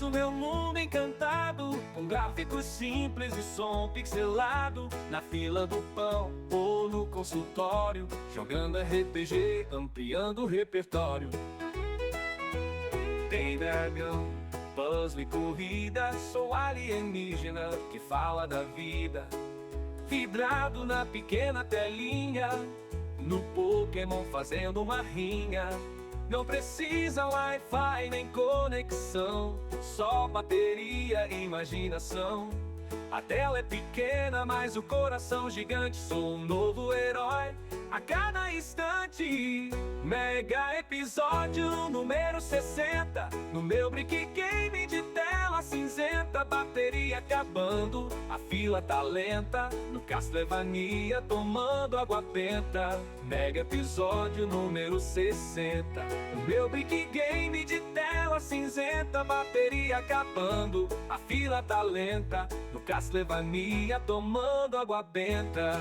no meu mundo encantado, com gráficos simples e som pixelado, na fila do pão ou no consultório, jogando RPG, ampliando o repertório. Tem dragão, puzzle e corrida, sou alienígena que fala da vida, vidrado na pequena telinha, no Pokémon fazendo uma rinha. Não precisa Wi-Fi nem conexão, só bateria e imaginação. A tela é pequena, mas o coração gigante. Sou um novo herói a cada instante. Mega episódio número 60, no meu Brick Game de tela cinzenta. Bateria acabando, a fila tá lenta, no Castlevania tomando água benta. Mega episódio número 60, no meu Brick Game de tela cinzenta. Bateria acabando, a fila tá lenta, no Castlevania tomando água benta.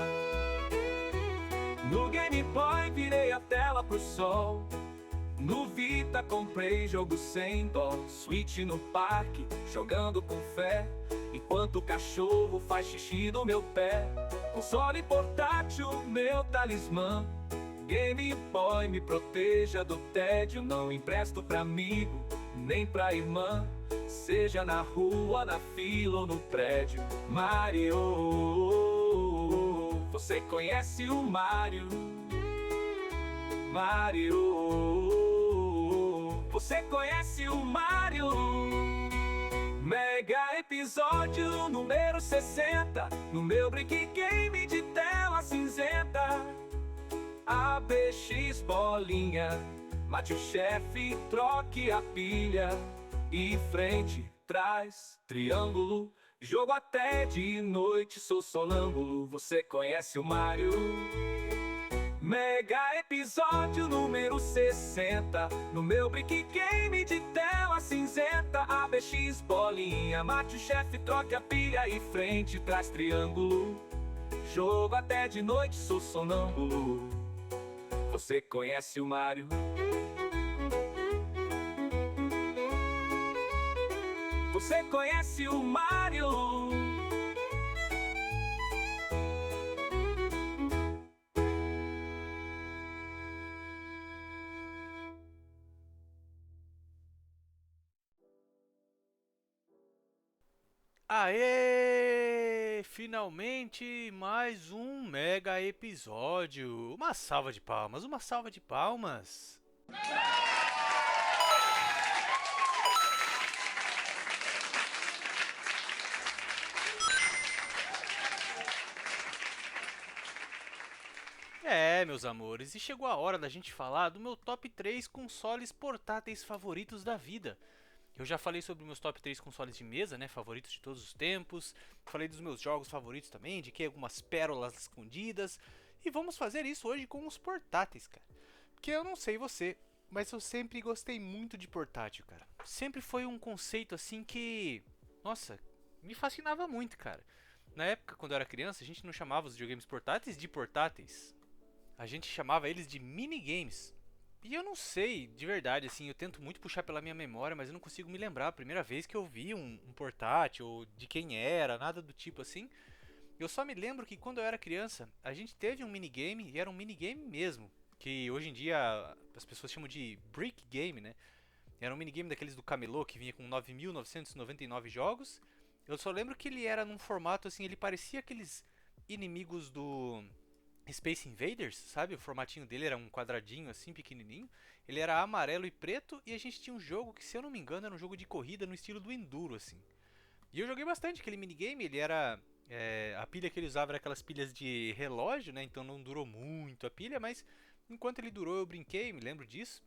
No Game Boy virei a tela pro sol, no Vita comprei jogo sem dó. Switch no parque, jogando com fé, enquanto o cachorro faz xixi no meu pé. Console portátil, meu talismã, Game Boy me proteja do tédio. Não empresto pra amigo, nem pra irmã, seja na rua, na fila ou no prédio. Mario, você conhece o Mario? Mario, você conhece o Mario? Mega episódio número 60, no meu Brick Game de tela cinzenta. ABX bolinha, mate o chefe, troque a pilha. E frente, trás, triângulo, jogo até de noite, sou sonâmbulo. Você conhece o Mario? Mega episódio número 60, no meu Brick Game de tela cinzenta. ABX bolinha, mate o chefe, troque a pilha. E frente, trás, triângulo, jogo até de noite, sou sonâmbulo. Você conhece o Mario? Você conhece o Mario? Aê! Finalmente mais um mega episódio. Uma salva de palmas, uma salva de palmas. Meus amores, e chegou a hora da gente falar do meu top 3 consoles portáteis favoritos da vida. Eu já falei sobre meus top 3 consoles de mesa, né, favoritos de todos os tempos. Falei dos meus jogos favoritos também, de que algumas pérolas escondidas. E vamos fazer isso hoje com os portáteis, cara. Porque eu não sei você, mas eu sempre gostei muito de portátil, cara. Sempre foi um conceito assim que, nossa, me fascinava muito, cara. Na época, quando eu era criança, a gente não chamava os videogames portáteis de portáteis. A gente chamava eles de minigames. E eu não sei, de verdade, assim, eu tento muito puxar pela minha memória, mas eu não consigo me lembrar a primeira vez que eu vi um portátil, ou de quem era, nada do tipo assim. Eu só me lembro que quando eu era criança, a gente teve um minigame, e era um minigame mesmo, que hoje em dia as pessoas chamam de brick game, né? Era um minigame daqueles do camelô, que vinha com 9.999 jogos. Eu só lembro que ele era num formato assim, ele parecia aqueles inimigos do Space Invaders, sabe? O formatinho dele era um quadradinho assim, pequenininho. Ele era amarelo e preto e a gente tinha um jogo que, se eu não me engano, era um jogo de corrida no estilo do Enduro, assim. E eu joguei bastante aquele minigame, ele era... a pilha que ele usava era aquelas pilhas de relógio, né? Então não durou muito a pilha, mas enquanto ele durou eu brinquei, me lembro disso.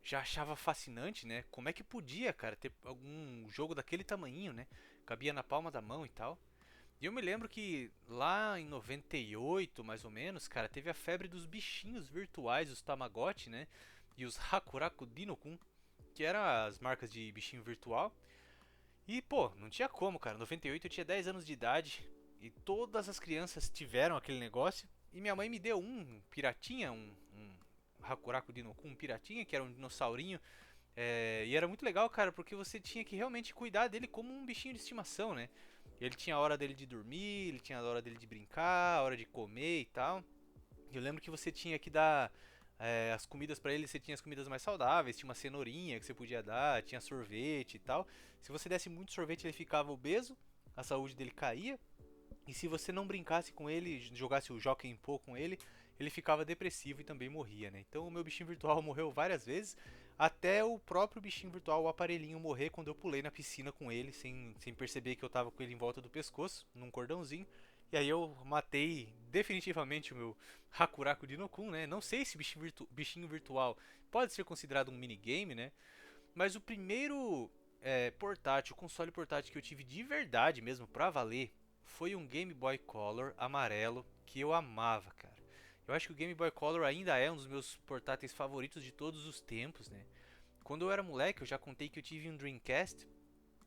Já achava fascinante, né? Como é que podia, cara, ter algum jogo daquele tamanhinho, né? Cabia na palma da mão e tal. E eu me lembro que lá em 98, mais ou menos, cara, teve a febre dos bichinhos virtuais, os Tamagotchi, né? E os Hakuraku Dinokun, que eram as marcas de bichinho virtual. E, pô, não tinha como, cara. Em 98 eu tinha 10 anos de idade e todas as crianças tiveram aquele negócio. E minha mãe me deu um piratinha, um Hakuraku Dinokun, um piratinha, que era um dinossaurinho E era muito legal, cara, porque você tinha que realmente cuidar dele como um bichinho de estimação, né? Ele tinha a hora dele de dormir, ele tinha a hora dele de brincar, a hora de comer e tal. Eu lembro que você tinha que dar as comidas pra ele, você tinha as comidas mais saudáveis, tinha uma cenourinha que você podia dar, tinha sorvete e tal. Se você desse muito sorvete, ele ficava obeso, a saúde dele caía. E se você não brincasse com ele, jogasse o Jockey Pô com ele, ele ficava depressivo e também morria, né? Então o meu bichinho virtual morreu várias vezes, até o próprio bichinho virtual, o aparelhinho, morrer quando eu pulei na piscina com ele, sem perceber que eu tava com ele em volta do pescoço, num cordãozinho. E aí eu matei definitivamente o meu Hakuraku Dinokun, né? Não sei se bichinho virtual pode ser considerado um minigame, né? Mas o primeiro portátil, console portátil que eu tive de verdade mesmo, pra valer, foi um Game Boy Color amarelo que eu amava, cara. Eu acho que o Game Boy Color ainda é um dos meus portáteis favoritos de todos os tempos, né? Quando eu era moleque, eu já contei que eu tive um Dreamcast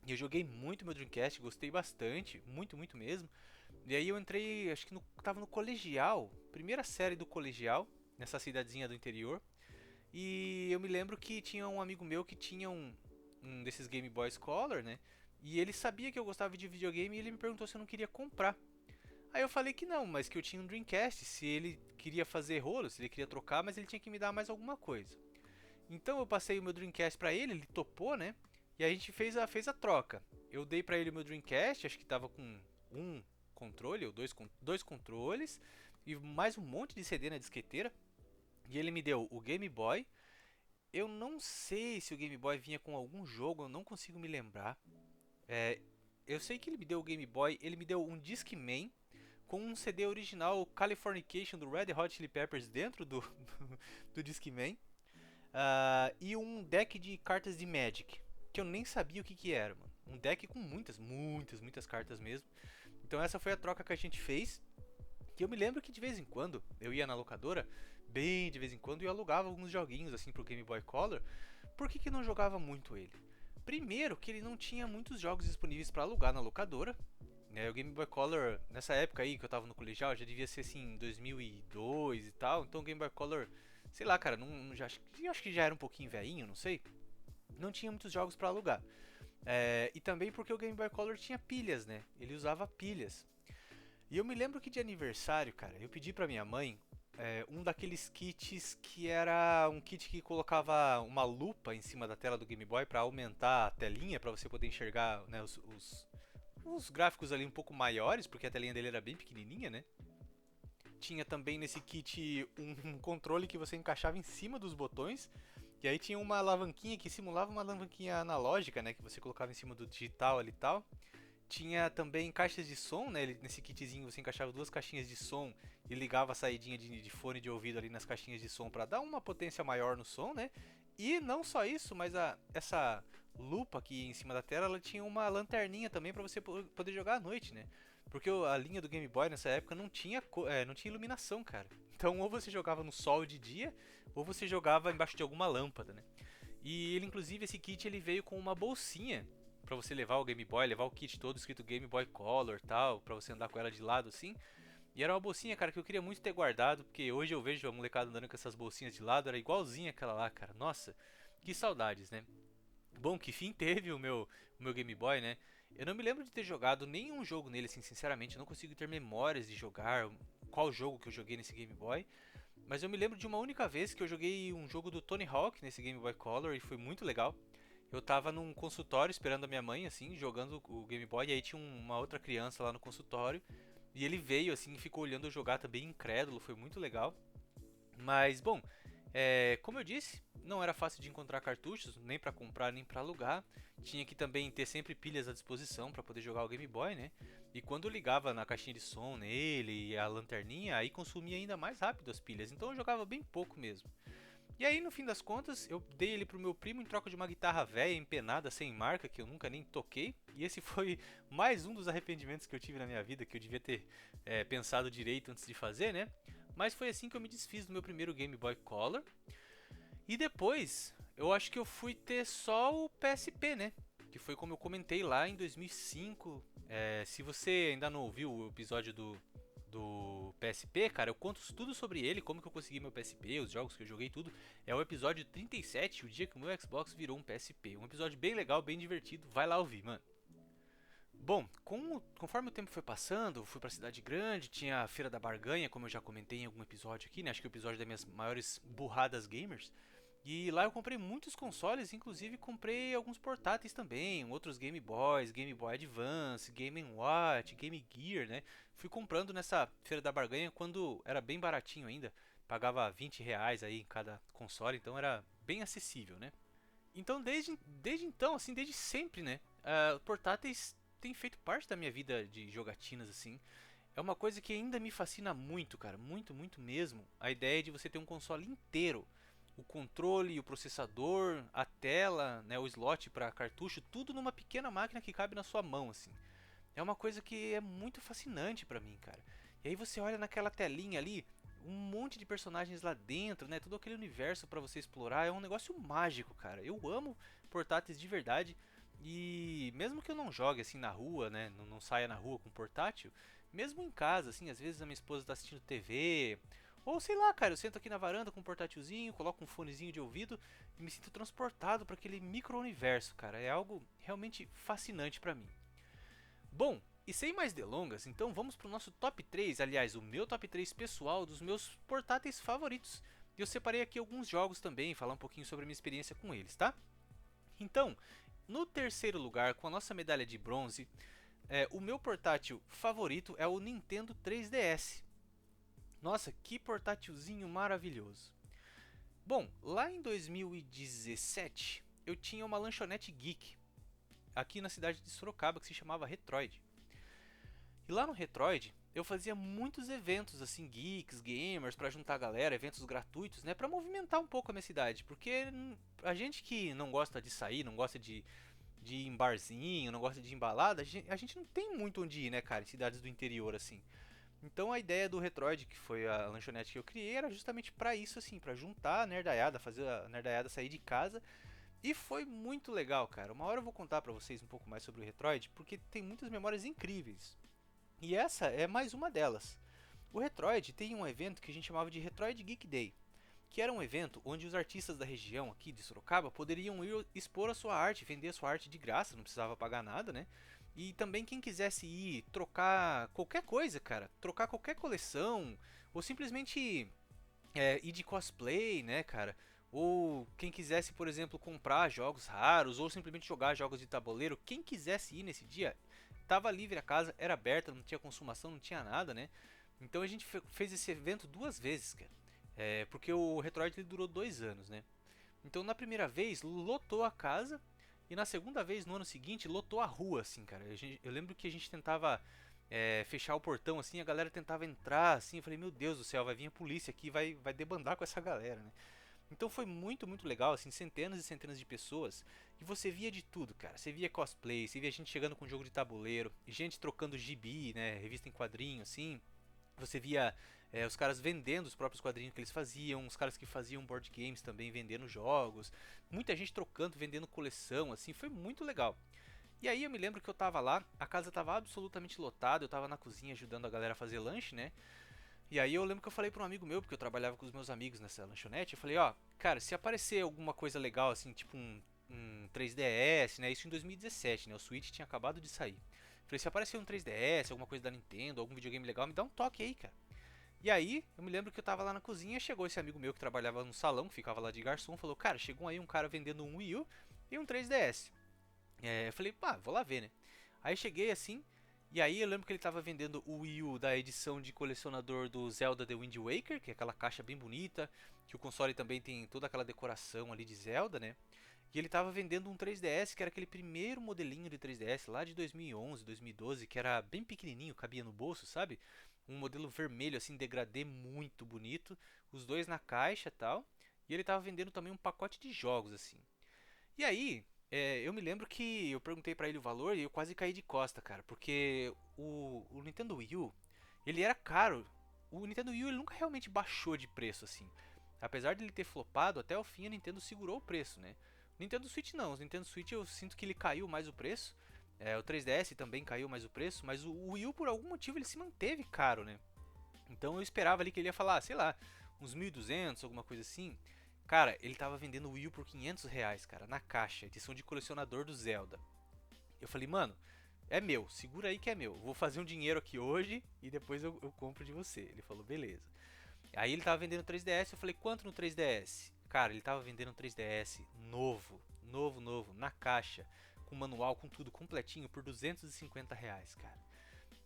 e eu joguei muito meu Dreamcast, gostei bastante, muito, muito mesmo. E aí eu entrei, acho que tava no colegial, primeira série do colegial, nessa cidadezinha do interior. E eu me lembro que tinha um amigo meu que tinha um desses Game Boy Color, né? E ele sabia que eu gostava de videogame e ele me perguntou se eu não queria comprar. Aí eu falei que não, mas que eu tinha um Dreamcast, se ele queria fazer rolo, se ele queria trocar, mas ele tinha que me dar mais alguma coisa. Então eu passei o meu Dreamcast pra ele topou, né? E a gente fez a troca. Eu dei pra ele o meu Dreamcast, acho que tava com um controle ou dois controles e mais um monte de CD na disqueteira. E ele me deu o Game Boy. Eu não sei se o Game Boy vinha com algum jogo, eu não consigo me lembrar. É, eu sei que ele me deu o Game Boy, ele me deu um Discman com um CD original Californication do Red Hot Chili Peppers dentro do Discman. E um deck de cartas de Magic, que eu nem sabia o que era, mano. Um deck com muitas, muitas, muitas cartas mesmo. Então essa foi a troca que a gente fez. Que eu me lembro que de vez em quando eu ia na locadora, bem de vez em quando, e alugava alguns joguinhos assim pro Game Boy Color. Por que não jogava muito ele? Primeiro, que ele não tinha muitos jogos disponíveis para alugar na locadora. O Game Boy Color, nessa época aí que eu tava no colegial, já devia ser assim 2002 e tal. Então o Game Boy Color, sei lá, cara, acho que já era um pouquinho velhinho, não sei. Não tinha muitos jogos para alugar. E também porque o Game Boy Color tinha pilhas, né? Ele usava pilhas. E eu me lembro que de aniversário, cara, eu pedi pra minha mãe um daqueles kits que era um kit que colocava uma lupa em cima da tela do Game Boy pra aumentar a telinha, pra você poder enxergar, né, os gráficos ali um pouco maiores, porque a telinha dele era bem pequenininha, né? Tinha também nesse kit um controle que você encaixava em cima dos botões. E aí tinha uma alavanquinha que simulava uma alavanquinha analógica, né? Que você colocava em cima do digital ali e tal. Tinha também caixas de som, né? Nesse kitzinho você encaixava duas caixinhas de som e ligava a saidinha de fone de ouvido ali nas caixinhas de som para dar uma potência maior no som, né? E não só isso, mas essa lupa aqui em cima da tela, ela tinha uma lanterninha também para você poder jogar à noite, né? Porque a linha do Game Boy nessa época não tinha iluminação, cara. Então ou você jogava no sol de dia, ou você jogava embaixo de alguma lâmpada, né? E ele, inclusive, esse kit ele veio com uma bolsinha pra você levar o Game Boy, levar o kit todo escrito Game Boy Color e tal, pra você andar com ela de lado assim. E era uma bolsinha, cara, que eu queria muito ter guardado, porque hoje eu vejo a molecada andando com essas bolsinhas de lado, era igualzinha aquela lá, cara. Nossa, que saudades, né? Bom, que fim teve o meu Game Boy, né? Eu não me lembro de ter jogado nenhum jogo nele, assim, sinceramente. Eu não consigo ter memórias de jogar qual jogo que eu joguei nesse Game Boy. Mas eu me lembro de uma única vez que eu joguei um jogo do Tony Hawk nesse Game Boy Color e foi muito legal. Eu tava num consultório esperando a minha mãe, assim, jogando o Game Boy, e aí tinha uma outra criança lá no consultório. E ele veio, assim, e ficou olhando eu jogar também incrédulo, foi muito legal. Mas, bom, como eu disse, não era fácil de encontrar cartuchos, nem pra comprar, nem pra alugar. Tinha que também ter sempre pilhas à disposição pra poder jogar o Game Boy, né? E quando eu ligava na caixinha de som nele e a lanterninha, aí consumia ainda mais rápido as pilhas. Então eu jogava bem pouco mesmo. E aí, no fim das contas, eu dei ele pro meu primo em troca de uma guitarra velha, empenada, sem marca, que eu nunca nem toquei. E esse foi mais um dos arrependimentos que eu tive na minha vida, que eu devia ter pensado direito antes de fazer, né? Mas foi assim que eu me desfiz do meu primeiro Game Boy Color. E depois, eu acho que eu fui ter só o PSP, né? Que foi como eu comentei lá em 2005. Se você ainda não ouviu o episódio do PSP, cara, eu conto tudo sobre ele, como que eu consegui meu PSP, os jogos que eu joguei, tudo. É o episódio 37, o dia que o meu Xbox virou um PSP. Um episódio bem legal, bem divertido, vai lá ouvir, mano. Bom, conforme o tempo foi passando, fui pra cidade grande, tinha a Feira da Barganha, como eu já comentei em algum episódio aqui, né? Acho que é o episódio das minhas maiores burradas gamers. E lá eu comprei muitos consoles, inclusive comprei alguns portáteis também, outros Game Boys, Game Boy Advance, Game Watch, Game Gear, né? Fui comprando nessa Feira da Barganha quando era bem baratinho ainda, pagava R$ 20 aí em cada console, então era bem acessível, né? Então desde então, assim, desde sempre, né? Portáteis têm feito parte da minha vida de jogatinas, assim. É uma coisa que ainda me fascina muito, cara, muito, muito mesmo. A ideia de você ter um console inteiro, o controle, o processador, a tela, né, o slot para cartucho, tudo numa pequena máquina que cabe na sua mão, assim. É uma coisa que é muito fascinante pra mim, cara. E aí você olha naquela telinha ali, um monte de personagens lá dentro, né? Todo aquele universo pra você explorar, é um negócio mágico, cara. Eu amo portáteis de verdade. E mesmo que eu não jogue assim na rua, né? Não saia na rua com portátil, mesmo em casa, assim, às vezes a minha esposa tá assistindo TV, ou sei lá, cara, eu sento aqui na varanda com um portátilzinho, coloco um fonezinho de ouvido e me sinto transportado para aquele micro-universo, cara. É algo realmente fascinante pra mim. Bom, e sem mais delongas, então vamos pro nosso top 3, aliás, o meu top 3 pessoal dos meus portáteis favoritos. E eu separei aqui alguns jogos também, falar um pouquinho sobre a minha experiência com eles, tá? Então, no terceiro lugar, com a nossa medalha de bronze, o meu portátil favorito é o Nintendo 3DS. Nossa, que portátilzinho maravilhoso. Bom, lá em 2017, eu tinha uma lanchonete geek aqui na cidade de Sorocaba que se chamava Retroid. E lá no Retroid, eu fazia muitos eventos assim, geeks, gamers, pra juntar a galera, eventos gratuitos, né, pra movimentar um pouco a minha cidade, porque a gente que não gosta de sair, não gosta de ir em barzinho, não gosta de ir em balada, a gente não tem muito onde ir, né, cara, em cidades do interior assim. Então a ideia do Retroid, que foi a lanchonete que eu criei, era justamente pra isso assim, pra juntar a nerdaiada, fazer a nerdaiada sair de casa. E foi muito legal, cara. Uma hora eu vou contar pra vocês um pouco mais sobre o Retroid, porque tem muitas memórias incríveis. E essa é mais uma delas. O Retroid tem um evento que a gente chamava de Retroid Geek Day, que era um evento onde os artistas da região aqui de Sorocaba poderiam ir expor a sua arte, vender a sua arte de graça, não precisava pagar nada, né? E também quem quisesse ir trocar qualquer coisa, cara, trocar qualquer coleção, ou simplesmente ir de cosplay, né, cara? Ou quem quisesse, por exemplo, comprar jogos raros, ou simplesmente jogar jogos de tabuleiro, quem quisesse ir nesse dia, tava livre a casa, era aberta, não tinha consumação, não tinha nada, né? Então a gente fez esse evento duas vezes, cara. Porque o Retroid ele durou 2 anos, né? Então na primeira vez lotou a casa e na segunda vez no ano seguinte lotou a rua, assim, cara. Eu lembro que a gente tentava fechar o portão, assim, a galera tentava entrar, assim. Eu falei, meu Deus do céu, vai vir a polícia aqui, vai debandar com essa galera, né? Então foi muito, muito legal, assim, centenas e centenas de pessoas. E você via de tudo, cara. Você via cosplay, você via gente chegando com jogo de tabuleiro, gente trocando gibi, né, revista em quadrinho, assim. Você via os caras vendendo os próprios quadrinhos que eles faziam, os caras que faziam board games também vendendo jogos, muita gente trocando, vendendo coleção, assim, foi muito legal. E aí eu me lembro que eu tava lá, a casa tava absolutamente lotada, eu tava na cozinha ajudando a galera a fazer lanche, né? E aí eu lembro que eu falei pra um amigo meu, porque eu trabalhava com os meus amigos nessa lanchonete, eu falei, ó, cara, se aparecer alguma coisa legal, assim, tipo um 3DS, né, isso em 2017, né, o Switch tinha acabado de sair. Falei, se aparecer um 3DS, alguma coisa da Nintendo, algum videogame legal, me dá um toque aí, cara. E aí, eu me lembro que eu tava lá na cozinha, chegou esse amigo meu que trabalhava no salão, que ficava lá de garçom, falou, cara, chegou aí um cara vendendo um Wii U e um 3DS. Eu falei, pá, vou lá ver, né. Aí cheguei assim, e aí eu lembro que ele tava vendendo o Wii U da edição de colecionador do Zelda The Wind Waker, que é aquela caixa bem bonita, que o console também tem toda aquela decoração ali de Zelda, né. E ele tava vendendo um 3DS, que era aquele primeiro modelinho de 3DS lá de 2011, 2012, que era bem pequenininho, cabia no bolso, sabe? Um modelo vermelho assim, degradê muito bonito, os dois na caixa e tal. E ele tava vendendo também um pacote de jogos assim. E aí, eu me lembro que eu perguntei pra ele o valor e eu quase caí de costa, cara, porque o Nintendo Wii U, ele era caro. O Nintendo Wii U ele nunca realmente baixou de preço assim. Apesar de ele ter flopado, até o fim a Nintendo segurou o preço, né? O Nintendo Switch não, o Nintendo Switch eu sinto que ele caiu mais o preço. O 3DS também caiu mais o preço, mas o Wii U por algum motivo ele se manteve caro, né? Então eu esperava ali que ele ia falar, sei lá, uns 1.200, alguma coisa assim. Cara, ele tava vendendo o Wii U por R$ 500, cara, na caixa, edição de colecionador do Zelda. Eu falei, mano, é meu, segura aí que é meu. Vou fazer um dinheiro aqui hoje e depois eu compro de você. Ele falou, beleza. Aí ele tava vendendo 3DS, eu falei, quanto no 3DS? Cara, ele tava vendendo um 3DS novo, na caixa, com manual, com tudo completinho, por R$ 250, cara.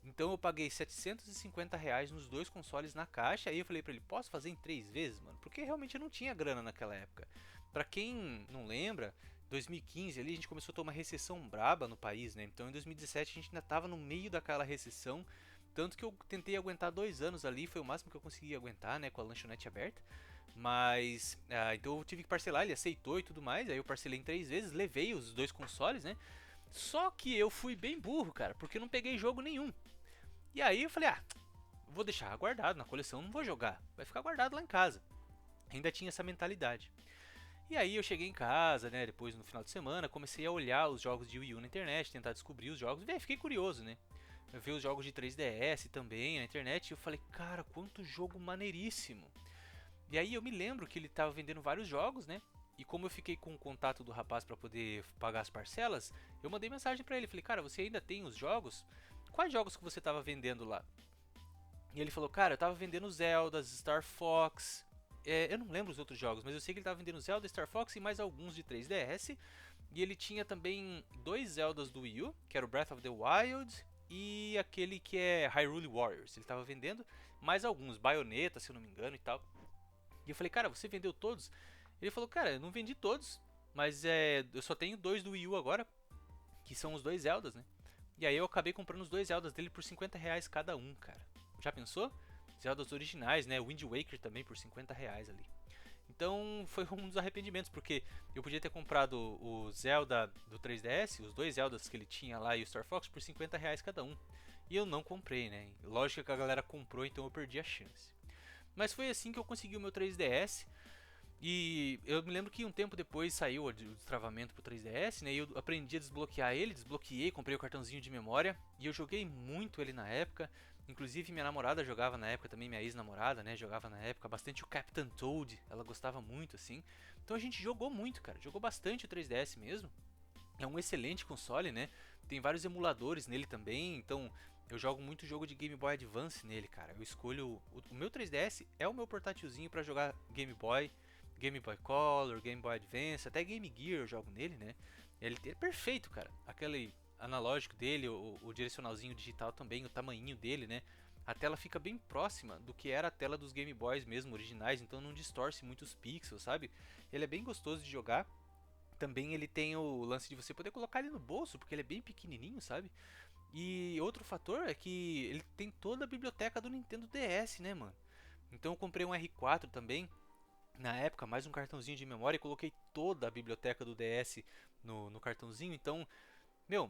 Então eu paguei R$ 750 nos dois consoles na caixa. Aí eu falei pra ele, posso fazer em 3 vezes, mano? Porque realmente eu não tinha grana naquela época. Pra quem não lembra, 2015 ali a gente começou a ter uma recessão braba no país, né? Então em 2017 a gente ainda tava no meio daquela recessão. Tanto que eu tentei aguentar 2 anos ali, foi o máximo que eu consegui aguentar, né? Com a lanchonete aberta. Mas, então eu tive que parcelar, ele aceitou e tudo mais. Aí eu parcelei em 3 vezes, levei os dois consoles, né? Só que eu fui bem burro, cara, porque eu não peguei jogo nenhum. E aí eu falei, vou deixar guardado na coleção, não vou jogar, vai ficar guardado lá em casa. Ainda tinha essa mentalidade. E aí eu cheguei em casa, né, depois no final de semana, comecei a olhar os jogos de Wii U na internet, tentar descobrir os jogos, e fiquei curioso, né. Eu vi os jogos de 3DS também na internet e eu falei, cara, quanto jogo maneiríssimo. E aí eu me lembro que ele estava vendendo vários jogos, né. E como eu fiquei com o contato do rapaz para poder pagar as parcelas, eu mandei mensagem para ele, falei, cara, você ainda tem os jogos? Quais jogos que você estava vendendo lá? E ele falou, cara, eu tava vendendo Zelda, Star Fox. Eu não lembro os outros jogos, mas eu sei que ele tava vendendo Zelda, Star Fox e mais alguns de 3DS. E ele tinha também 2 Zeldas do Wii U, que era o Breath of the Wild e aquele que é Hyrule Warriors. Ele tava vendendo mais alguns, Bayonetta, se eu não me engano e tal. E eu falei, cara, você vendeu todos? Ele falou, cara, eu não vendi todos, mas eu só tenho 2 do Wii U agora, que são os 2 Zeldas, né? E aí eu acabei comprando os 2 Zeldas dele por R$ 50 cada um, cara. Já pensou? Zeldas originais, né? Wind Waker também por R$ 50 ali. Então foi um dos arrependimentos, porque eu podia ter comprado o Zelda do 3DS, os 2 Zeldas que ele tinha lá e o Star Fox por R$ 50 cada um. E eu não comprei, né? Lógico que a galera comprou, então eu perdi a chance. Mas foi assim que eu consegui o meu 3DS. E eu me lembro que um tempo depois saiu o destravamento pro 3DS, né? E eu aprendi a desbloquear ele, desbloqueei, comprei o cartãozinho de memória e eu joguei muito ele na época. Inclusive minha namorada jogava na época também, minha ex-namorada, né? Jogava na época bastante o Captain Toad, ela gostava muito assim. Então a gente jogou muito, cara, jogou bastante o 3DS mesmo. É um excelente console, né? Tem vários emuladores nele também, então eu jogo muito jogo de Game Boy Advance nele, cara. Eu escolho o meu 3DS é o meu portátilzinho para jogar Game Boy, Game Boy Color, Game Boy Advance, até Game Gear eu jogo nele, né? Ele é perfeito, cara. Aquele analógico dele, o direcionalzinho digital também, o tamanhinho dele, né? A tela fica bem próxima do que era a tela dos Game Boys mesmo, originais, então não distorce muito os pixels, sabe? Ele é bem gostoso de jogar. Também ele tem o lance de você poder colocar ele no bolso, porque ele é bem pequenininho, sabe? E outro fator é que ele tem toda a biblioteca do Nintendo DS, né, mano? Então eu comprei um R4 também, na época, mais um cartãozinho de memória e coloquei toda a biblioteca do DS no cartãozinho. Então,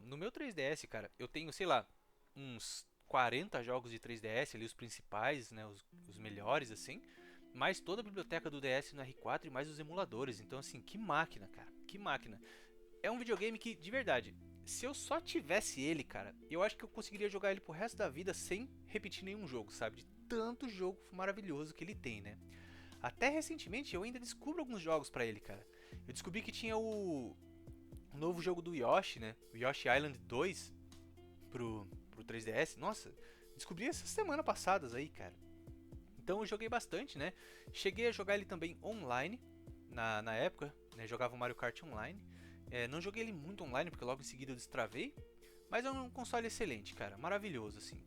no meu 3DS, cara, eu tenho, sei lá, uns 40 jogos de 3DS ali, os principais, né, os melhores, assim. Mais toda a biblioteca do DS no R4 e mais os emuladores. Então, assim, que máquina, cara, que máquina. É um videogame que, de verdade, se eu só tivesse ele, cara, eu acho que eu conseguiria jogar ele pro resto da vida sem repetir nenhum jogo, sabe? De tanto jogo maravilhoso que ele tem, né? Até recentemente eu ainda descubro alguns jogos pra ele, cara. Eu descobri que tinha o novo jogo do Yoshi, né? O Yoshi Island 2 pro 3DS. Nossa, descobri essas semana passadas aí, cara. Então eu joguei bastante, né? Cheguei a jogar ele também online na época, né? Jogava o Mario Kart online. Não joguei ele muito online porque logo em seguida eu destravei. Mas é um console excelente, cara. Maravilhoso, assim.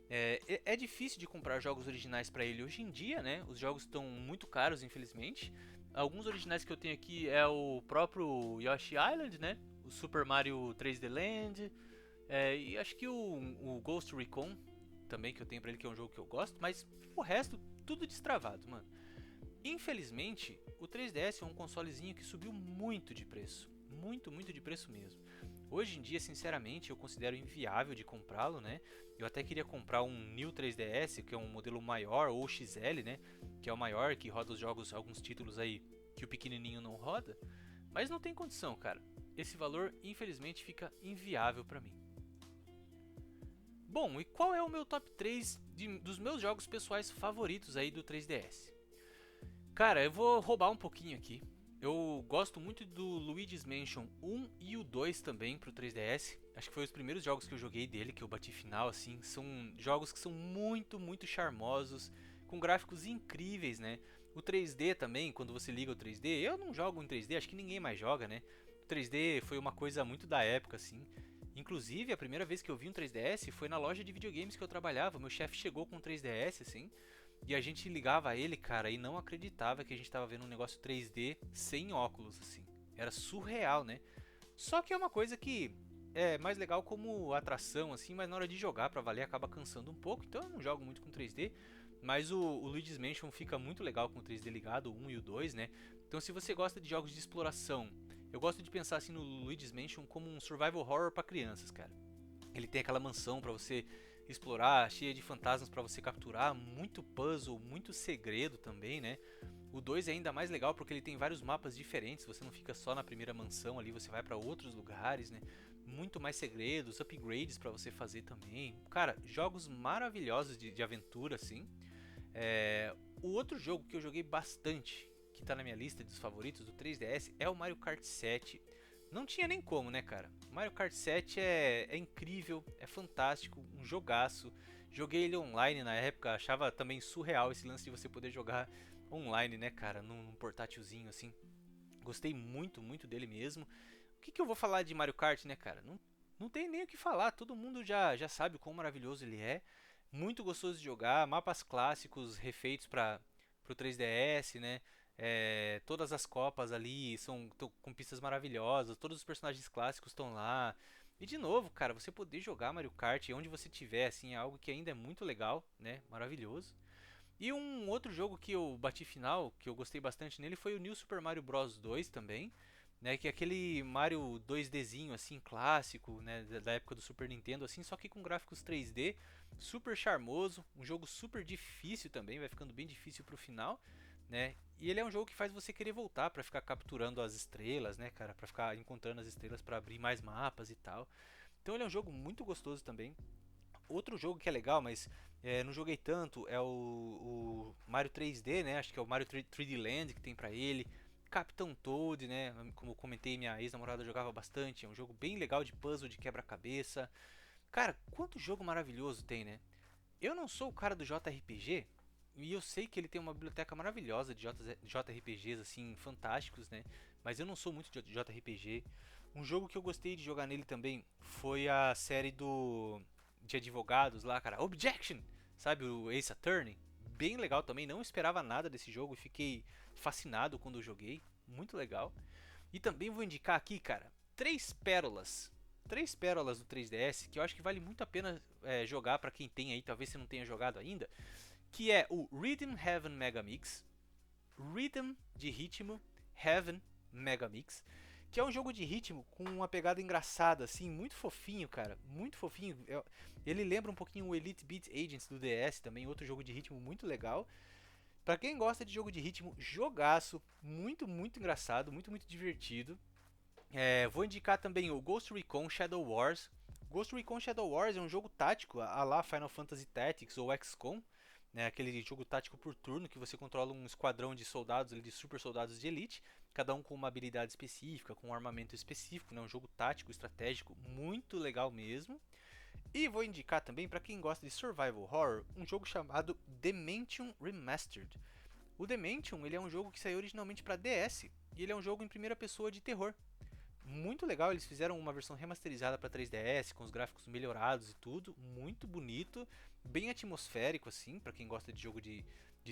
É difícil de comprar jogos originais para ele hoje em dia, né? Os jogos estão muito caros, infelizmente. Alguns originais que eu tenho aqui é o próprio Yoshi Island, né? O Super Mario 3D Land. E acho que o Ghost Recon também, que eu tenho pra ele, que é um jogo que eu gosto. Mas o resto, tudo destravado, mano. Infelizmente, o 3DS é um consolezinho que subiu muito de preço. Muito, muito de preço mesmo. Hoje em dia, sinceramente, eu considero inviável de comprá-lo, né? Eu até queria comprar um New 3DS, que é um modelo maior, ou XL, né? Que é o maior, que roda os jogos, alguns títulos aí que o pequenininho não roda. Mas não tem condição, cara. Esse valor, infelizmente, fica inviável pra mim. Bom, e qual é o meu top 3 dos meus jogos pessoais favoritos aí do 3DS? Cara, eu vou roubar um pouquinho aqui. Eu gosto muito do Luigi's Mansion 1 e o 2 também pro 3DS. Acho que foi os primeiros jogos que eu joguei dele, que eu bati final, assim. São jogos que são muito, muito charmosos, com gráficos incríveis, né? O 3D também, quando você liga o 3D, eu não jogo em 3D, acho que ninguém mais joga, né? O 3D foi uma coisa muito da época, assim. Inclusive, a primeira vez que eu vi um 3DS foi na loja de videogames que eu trabalhava. Meu chefe chegou com um 3DS, assim, e a gente ligava a ele, cara, e não acreditava que a gente tava vendo um negócio 3D sem óculos, assim. Era surreal, né? Só que é uma coisa que é mais legal como atração, assim, mas na hora de jogar pra valer acaba cansando um pouco. Então eu não jogo muito com 3D. Mas o Luigi's Mansion fica muito legal com o 3D ligado, o 1 e o 2, né? Então se você gosta de jogos de exploração, eu gosto de pensar assim no Luigi's Mansion como um survival horror pra crianças, cara. Ele tem aquela mansão pra você explorar, cheia de fantasmas pra você capturar, muito puzzle, muito segredo também, né? O 2 é ainda mais legal porque ele tem vários mapas diferentes, você não fica só na primeira mansão ali, você vai pra outros lugares, né? Muito mais segredos, upgrades pra você fazer também. Cara, jogos maravilhosos de aventura, assim. O outro jogo que eu joguei bastante, que tá na minha lista dos favoritos do 3DS, é o Mario Kart 7. Não tinha nem como, né, cara? Mario Kart 7 é incrível, é fantástico, um jogaço. Joguei ele online na época, achava também surreal esse lance de você poder jogar online, né, cara, num portátilzinho assim. Gostei muito, muito dele mesmo. O que eu vou falar de Mario Kart, né, cara? Não tem nem o que falar, todo mundo já sabe o quão maravilhoso ele é. Muito gostoso de jogar, mapas clássicos refeitos para o 3DS, né? Todas as copas ali são com pistas maravilhosas, todos os personagens clássicos estão lá. E de novo, cara, você poder jogar Mario Kart onde você estiver, assim, é algo que ainda é muito legal, né? Maravilhoso. E um outro jogo que eu bati final, que eu gostei bastante nele, foi o New Super Mario Bros 2 também, né, que é aquele Mario 2Dzinho assim clássico, né, da época do Super Nintendo assim, só que com gráficos 3D, super charmoso, um jogo super difícil também, vai ficando bem difícil pro final, né? E ele é um jogo que faz você querer voltar pra ficar capturando as estrelas, né, cara, pra ficar encontrando as estrelas pra abrir mais mapas e tal. Então ele é um jogo muito gostoso também. Outro jogo que é legal, mas não joguei tanto, é o Mario 3D, né? Acho que é o Mario 3D Land que tem pra ele. Capitão Toad, né? Como eu comentei, minha ex-namorada jogava bastante. É um jogo bem legal de puzzle, de quebra-cabeça. Cara, quanto jogo maravilhoso tem, né? Eu não sou o cara do JRPG, e eu sei que ele tem uma biblioteca maravilhosa de JRPGs, assim, fantásticos, né? Mas eu não sou muito de JRPG. Um jogo que eu gostei de jogar nele também foi a série de advogados lá, cara. Objection! Sabe, o Ace Attorney? Bem legal também. Não esperava nada desse jogo e fiquei fascinado quando eu joguei. Muito legal. E também vou indicar aqui, cara, três pérolas. Três pérolas do 3DS que eu acho que vale muito a pena jogar para quem tem aí, talvez você não tenha jogado ainda. Que é o Rhythm Heaven Mega Mix. Rhythm de ritmo, Heaven Mega Mix, que é um jogo de ritmo com uma pegada engraçada, assim, muito fofinho, cara, muito fofinho. Ele lembra um pouquinho o Elite Beat Agents do DS também, outro jogo de ritmo muito legal. Pra quem gosta de jogo de ritmo, jogaço, muito, muito engraçado, muito, muito divertido. Vou indicar também o Ghost Recon Shadow Wars. Ghost Recon Shadow Wars é um jogo tático, a lá Final Fantasy Tactics ou XCOM, né, aquele jogo tático por turno que você controla um esquadrão de soldados, de super soldados de elite, cada um com uma habilidade específica, com um armamento específico, né, um jogo tático, estratégico, muito legal mesmo. E vou indicar também para quem gosta de survival horror, um jogo chamado Dementium Remastered. O Dementium, ele é um jogo que saiu originalmente para DS e ele é um jogo em primeira pessoa de terror. Muito legal, eles fizeram uma versão remasterizada para 3DS, com os gráficos melhorados e tudo, muito bonito, bem atmosférico assim, para quem gosta de jogo de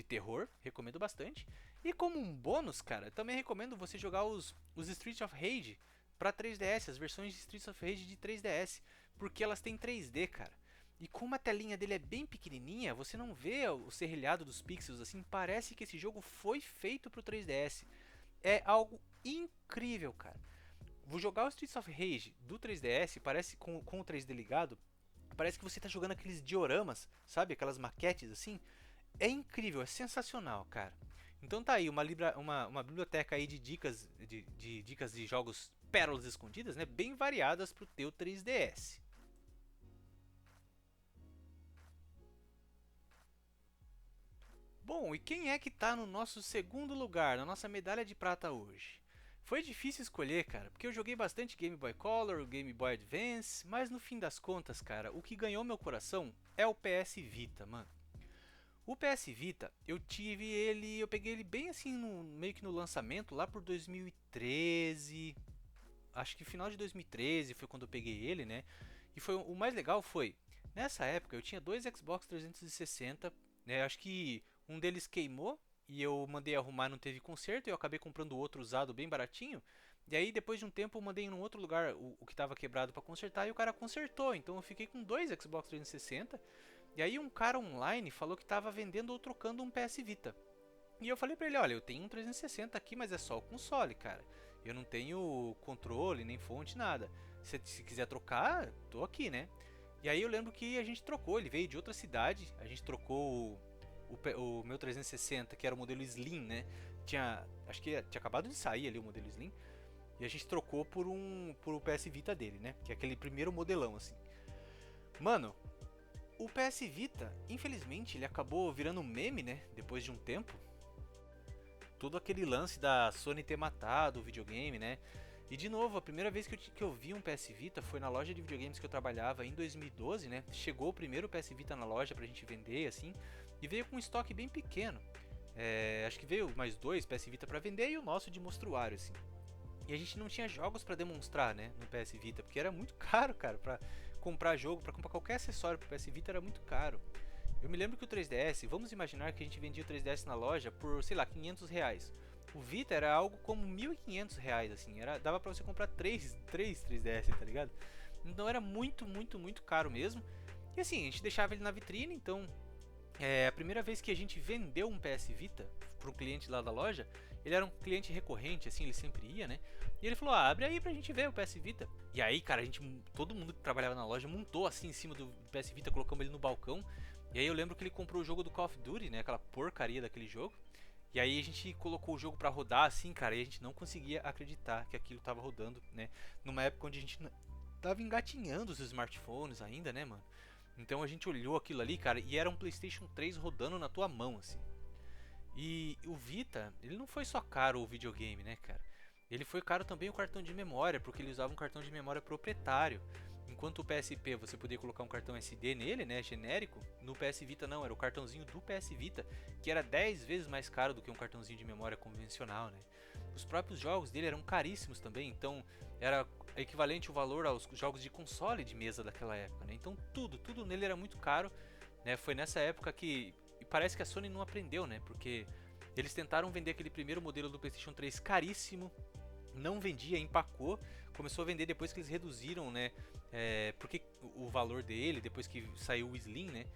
terror, recomendo bastante. E como um bônus, cara, também recomendo você jogar os Streets of Rage para 3DS, as versões de Streets of Rage de 3DS, porque elas têm 3D, cara. E como a telinha dele é bem pequenininha, você não vê o serrilhado dos pixels assim, parece que esse jogo foi feito para o 3DS. É algo incrível, cara. Vou jogar o Streets of Rage do 3DS, parece com o 3D ligado, parece que você está jogando aqueles dioramas, sabe? Aquelas maquetes assim. É incrível, é sensacional, cara. Então tá aí, uma biblioteca aí de dicas dicas de jogos pérolas escondidas, né? Bem variadas pro teu 3DS. Bom, e quem é que tá no nosso segundo lugar, na nossa medalha de prata hoje? Foi difícil escolher, cara, porque eu joguei bastante Game Boy Color, Game Boy Advance, mas no fim das contas, cara, o que ganhou meu coração é o PS Vita, mano. O PS Vita, eu tive ele, eu peguei ele bem assim, meio que no lançamento, lá por 2013, acho que final de 2013 foi quando eu peguei ele, né? E foi o mais legal foi, nessa época eu tinha dois Xbox 360, né? Acho que um deles queimou e eu mandei arrumar, não teve conserto, e eu acabei comprando outro usado bem baratinho. E aí depois de um tempo eu mandei em um outro lugar o que estava quebrado para consertar e o cara consertou. Então eu fiquei com dois Xbox 360. E aí um cara online falou que estava vendendo ou trocando um PS Vita. E eu falei pra ele, olha, eu tenho um 360 aqui, mas é só o console, cara. Eu não tenho controle, nem fonte, nada. Se quiser trocar, tô aqui, né? E aí eu lembro que a gente trocou, ele veio de outra cidade, a gente trocou o meu 360, que era o modelo Slim, né? Acho que tinha acabado de sair ali o modelo Slim. E a gente trocou por o PS Vita dele, né? Que é aquele primeiro modelão, assim. Mano, o PS Vita, infelizmente, ele acabou virando meme, né? Depois de um tempo. Todo aquele lance da Sony ter matado o videogame, né? E de novo, a primeira vez que eu vi um PS Vita foi na loja de videogames que eu trabalhava em 2012, né? Chegou o primeiro PS Vita na loja pra gente vender, assim, e veio com um estoque bem pequeno. Acho que veio mais dois PS Vita pra vender e o nosso de mostruário, assim. E a gente não tinha jogos pra demonstrar, né, no PS Vita, porque era muito caro, cara, pra comprar jogo, pra comprar qualquer acessório pro PS Vita era muito caro. Eu me lembro que o 3DS, vamos imaginar que a gente vendia o 3DS na loja por, sei lá, 500 reais. O Vita era algo como 1.500 reais, assim, dava pra você comprar 3 3DS, tá ligado? Então era muito, muito, muito caro mesmo. E assim, a gente deixava ele na vitrine, então a primeira vez que a gente vendeu um PS Vita para um cliente lá da loja, ele era um cliente recorrente, assim, ele sempre ia, né? E ele falou, abre aí pra gente ver o PS Vita. E aí, cara, todo mundo que trabalhava na loja montou assim em cima do PS Vita, colocamos ele no balcão. E aí eu lembro que ele comprou o jogo do Call of Duty, né? Aquela porcaria daquele jogo. E aí a gente colocou o jogo pra rodar assim, cara, e a gente não conseguia acreditar que aquilo tava rodando, né? Numa época onde a gente tava engatinhando os smartphones ainda, né, mano? Então a gente olhou aquilo ali, cara, e era um PlayStation 3 rodando na tua mão, assim. E o Vita, ele não foi só caro o videogame, né, cara? Ele foi caro também o cartão de memória, porque ele usava um cartão de memória proprietário. Enquanto o PSP você podia colocar um cartão SD nele, né, genérico, no PS Vita não, era o cartãozinho do PS Vita, que era 10 vezes mais caro do que um cartãozinho de memória convencional, né? Os próprios jogos dele eram caríssimos também, então era equivalente o valor aos jogos de console de mesa daquela época, né? Então tudo nele era muito caro, né? Foi nessa época que e parece que a Sony não aprendeu, né? Porque eles tentaram vender aquele primeiro modelo do PlayStation 3 caríssimo, não vendia, empacou, começou a vender depois que eles reduziram, né? Porque o valor dele, depois que saiu o Slim, né?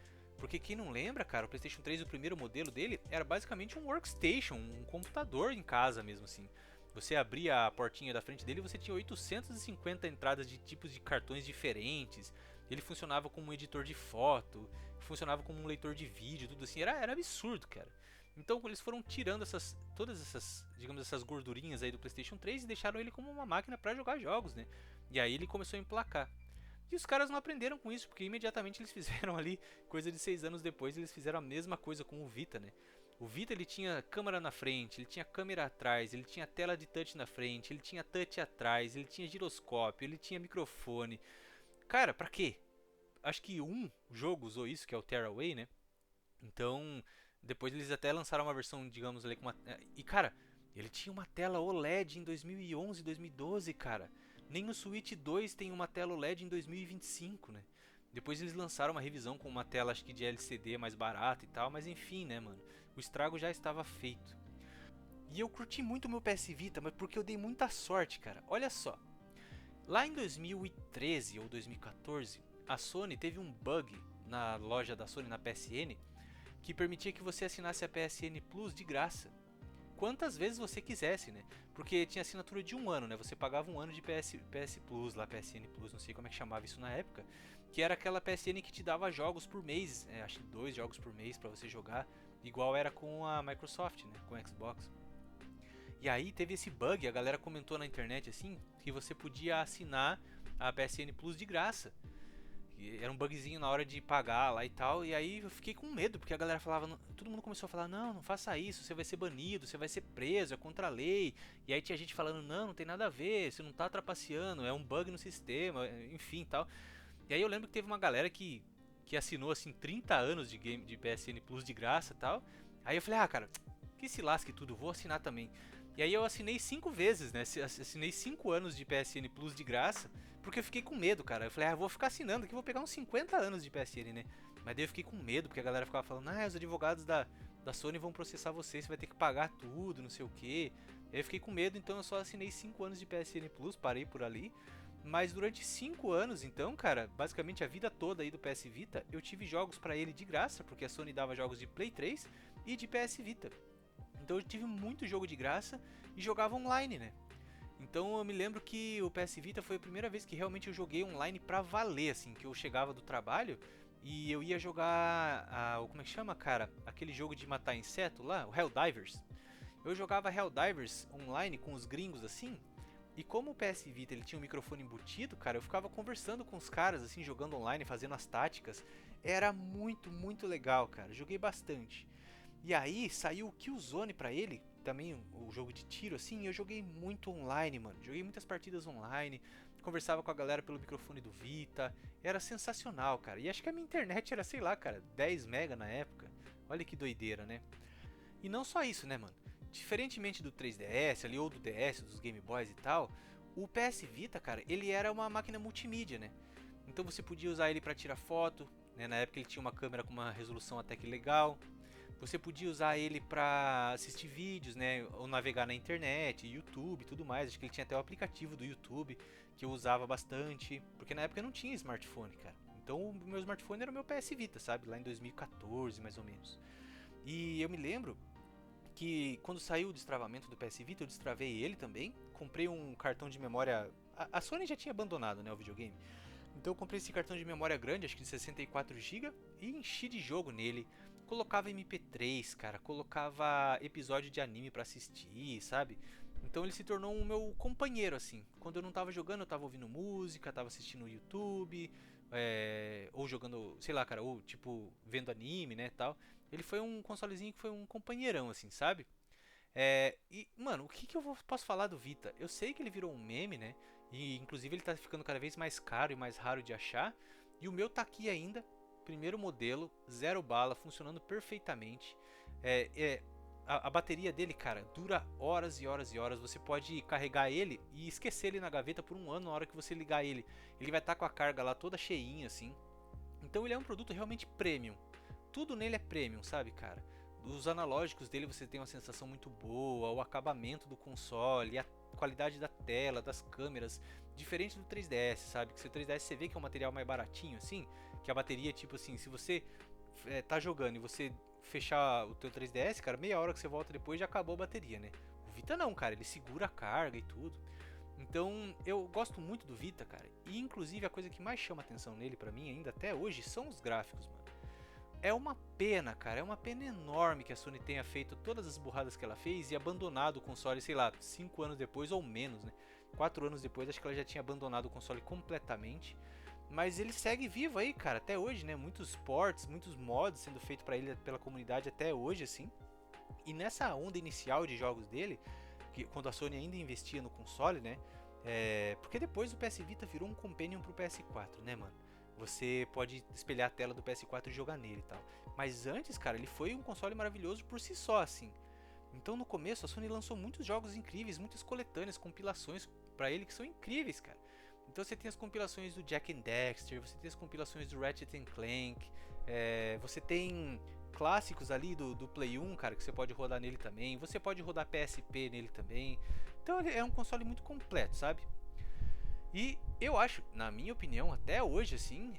Porque quem não lembra, cara, o PlayStation 3, o primeiro modelo dele, era basicamente um workstation, um computador em casa mesmo, assim. Você abria a portinha da frente dele e você tinha 850 entradas de tipos de cartões diferentes. Ele funcionava como um editor de foto, funcionava como um leitor de vídeo, tudo assim. Era absurdo, cara. Então eles foram tirando todas essas, digamos, essas gordurinhas aí do PlayStation 3 e deixaram ele como uma máquina para jogar jogos, né? E aí ele começou a emplacar. E os caras não aprenderam com isso, porque imediatamente eles fizeram ali, coisa de 6 anos depois, eles fizeram a mesma coisa com o Vita, né? O Vita ele tinha câmera na frente, ele tinha câmera atrás, ele tinha tela de touch na frente, ele tinha touch atrás, ele tinha giroscópio, ele tinha microfone. Cara, pra quê? Acho que um jogo usou isso, que é o Tearaway, né? Então, depois eles até lançaram uma versão, digamos ali, com uma... E cara, ele tinha uma tela OLED em 2011, 2012, cara. Nem o Switch 2 tem uma tela OLED em 2025, né? Depois eles lançaram uma revisão com uma tela, acho que de LCD mais barata e tal, mas enfim, né, mano? O estrago já estava feito. E eu curti muito o meu PS Vita, mas porque eu dei muita sorte, cara. Olha só. Lá em 2013 ou 2014, a Sony teve um bug na loja da Sony, na PSN, que permitia que você assinasse a PSN Plus de graça. Quantas vezes você quisesse, né? Porque tinha assinatura de um ano, né? Você pagava um ano de PS Plus, lá PSN Plus, não sei como é que chamava isso na época, que era aquela PSN que te dava jogos por mês, acho que 2 jogos por mês para você jogar, igual era com a Microsoft, né? Com a Xbox. E aí teve esse bug, a galera comentou na internet assim, que você podia assinar a PSN Plus de graça. E era um bugzinho na hora de pagar lá e tal. E aí eu fiquei com medo, porque a galera falava. Todo mundo começou a falar: não, não faça isso, você vai ser banido, você vai ser preso, é contra a lei. E aí tinha gente falando: não, não tem nada a ver, você não tá trapaceando, é um bug no sistema, enfim tal. E aí eu lembro que teve uma galera que assinou assim 30 anos de game de PSN Plus de graça e tal. Aí eu falei: ah, cara, que se lasque tudo, vou assinar também. E aí eu assinei 5 vezes, né? Assinei 5 anos de PSN Plus de graça, porque eu fiquei com medo, cara. Eu falei: ah, vou ficar assinando aqui, vou pegar uns 50 anos de PSN, né? Mas daí eu fiquei com medo, porque a galera ficava falando: ah, os advogados da Sony vão processar você vai ter que pagar tudo, não sei o que. Eu fiquei com medo, então eu só assinei 5 anos de PSN Plus, parei por ali. Mas durante 5 anos, então, cara, basicamente a vida toda aí do PS Vita, eu tive jogos pra ele de graça, porque a Sony dava jogos de Play 3 e de PS Vita. Então eu tive muito jogo de graça e jogava online, né? Então eu me lembro que o PS Vita foi a primeira vez que realmente eu joguei online pra valer, assim, que eu chegava do trabalho e eu ia jogar como é que chama, cara? Aquele jogo de matar inseto lá, o Helldivers. Eu jogava Helldivers online com os gringos assim. E como o PS Vita ele tinha um microfone embutido, cara, eu ficava conversando com os caras, assim, jogando online, fazendo as táticas. Era muito, muito legal, cara. Joguei bastante. E aí saiu o Killzone pra ele, também o jogo de tiro, assim, e eu joguei muito online, mano. Joguei muitas partidas online, conversava com a galera pelo microfone do Vita. Era sensacional, cara. E acho que a minha internet era, sei lá, cara, 10 mega na época. Olha que doideira, né? E não só isso, né, mano? Diferentemente do 3DS ali, ou do DS, dos Game Boys e tal, o PS Vita, cara, ele era uma máquina multimídia, né? Então você podia usar ele pra tirar foto, né? Na época ele tinha uma câmera com uma resolução até que legal. Você podia usar ele pra assistir vídeos, né? Ou navegar na internet, YouTube e tudo mais. Acho que ele tinha até o aplicativo do YouTube, que eu usava bastante. Porque na época eu não tinha smartphone, cara. Então o meu smartphone era o meu PS Vita, sabe? Lá em 2014, mais ou menos. E eu me lembro que quando saiu o destravamento do PS Vita, eu destravei ele também. Comprei um cartão de memória. A Sony já tinha abandonado, né, o videogame. Então eu comprei esse cartão de memória grande, acho que de 64 GB, e enchi de jogo nele. Colocava MP3, cara, colocava episódio de anime pra assistir, sabe? Então ele se tornou um meu companheiro, assim. Quando eu não tava jogando, eu tava ouvindo música, tava assistindo o YouTube, ou jogando, sei lá, cara, ou tipo, vendo anime, né, tal. Ele foi um consolezinho que foi um companheirão, assim, sabe? E, mano, o que, que eu posso falar do Vita? Eu sei que ele virou um meme, né? E, inclusive, ele tá ficando cada vez mais caro e mais raro de achar. E o meu tá aqui ainda. Primeiro modelo, zero bala, funcionando perfeitamente. A bateria dele, cara, dura horas e horas e horas. Você pode carregar ele e esquecer ele na gaveta por um ano na hora que você ligar ele. Ele vai estar com a carga lá toda cheinha, assim. Então ele é um produto realmente premium. Tudo nele é premium, sabe, cara? Os analógicos dele você tem uma sensação muito boa, o acabamento do console, a qualidade da tela, das câmeras, diferente do 3DS, sabe? Que o 3DS você vê que é um material mais baratinho, assim, que a bateria, tipo assim, se você tá jogando e você fechar o teu 3DS, cara, meia hora que você volta depois já acabou a bateria, né? O Vita não, cara, ele segura a carga e tudo. Então, eu gosto muito do Vita, cara, e inclusive a coisa que mais chama atenção nele pra mim ainda até hoje são os gráficos, mano. É uma pena, cara, é uma pena enorme que a Sony tenha feito todas as burradas que ela fez e abandonado o console, sei lá, 5 anos depois ou menos, né? 4 anos depois, acho que ela já tinha abandonado o console completamente. Mas ele segue vivo aí, cara, até hoje, né? Muitos ports, muitos mods sendo feitos pra ele pela comunidade até hoje, assim. E nessa onda inicial de jogos dele, que quando a Sony ainda investia no console, né? Porque depois o PS Vita virou um companion pro PS4, né, mano? Você pode espelhar a tela do PS4 e jogar nele e tal. Mas antes, cara, ele foi um console maravilhoso por si só, assim. Então no começo a Sony lançou muitos jogos incríveis, muitas coletâneas, compilações pra ele que são incríveis, cara. Então você tem as compilações do Jak and Daxter, você tem as compilações do Ratchet and Clank, você tem clássicos ali do Play 1, cara, que você pode rodar nele também. Você pode rodar PSP nele também. Então ele é um console muito completo, sabe? E eu acho, na minha opinião, até hoje, assim,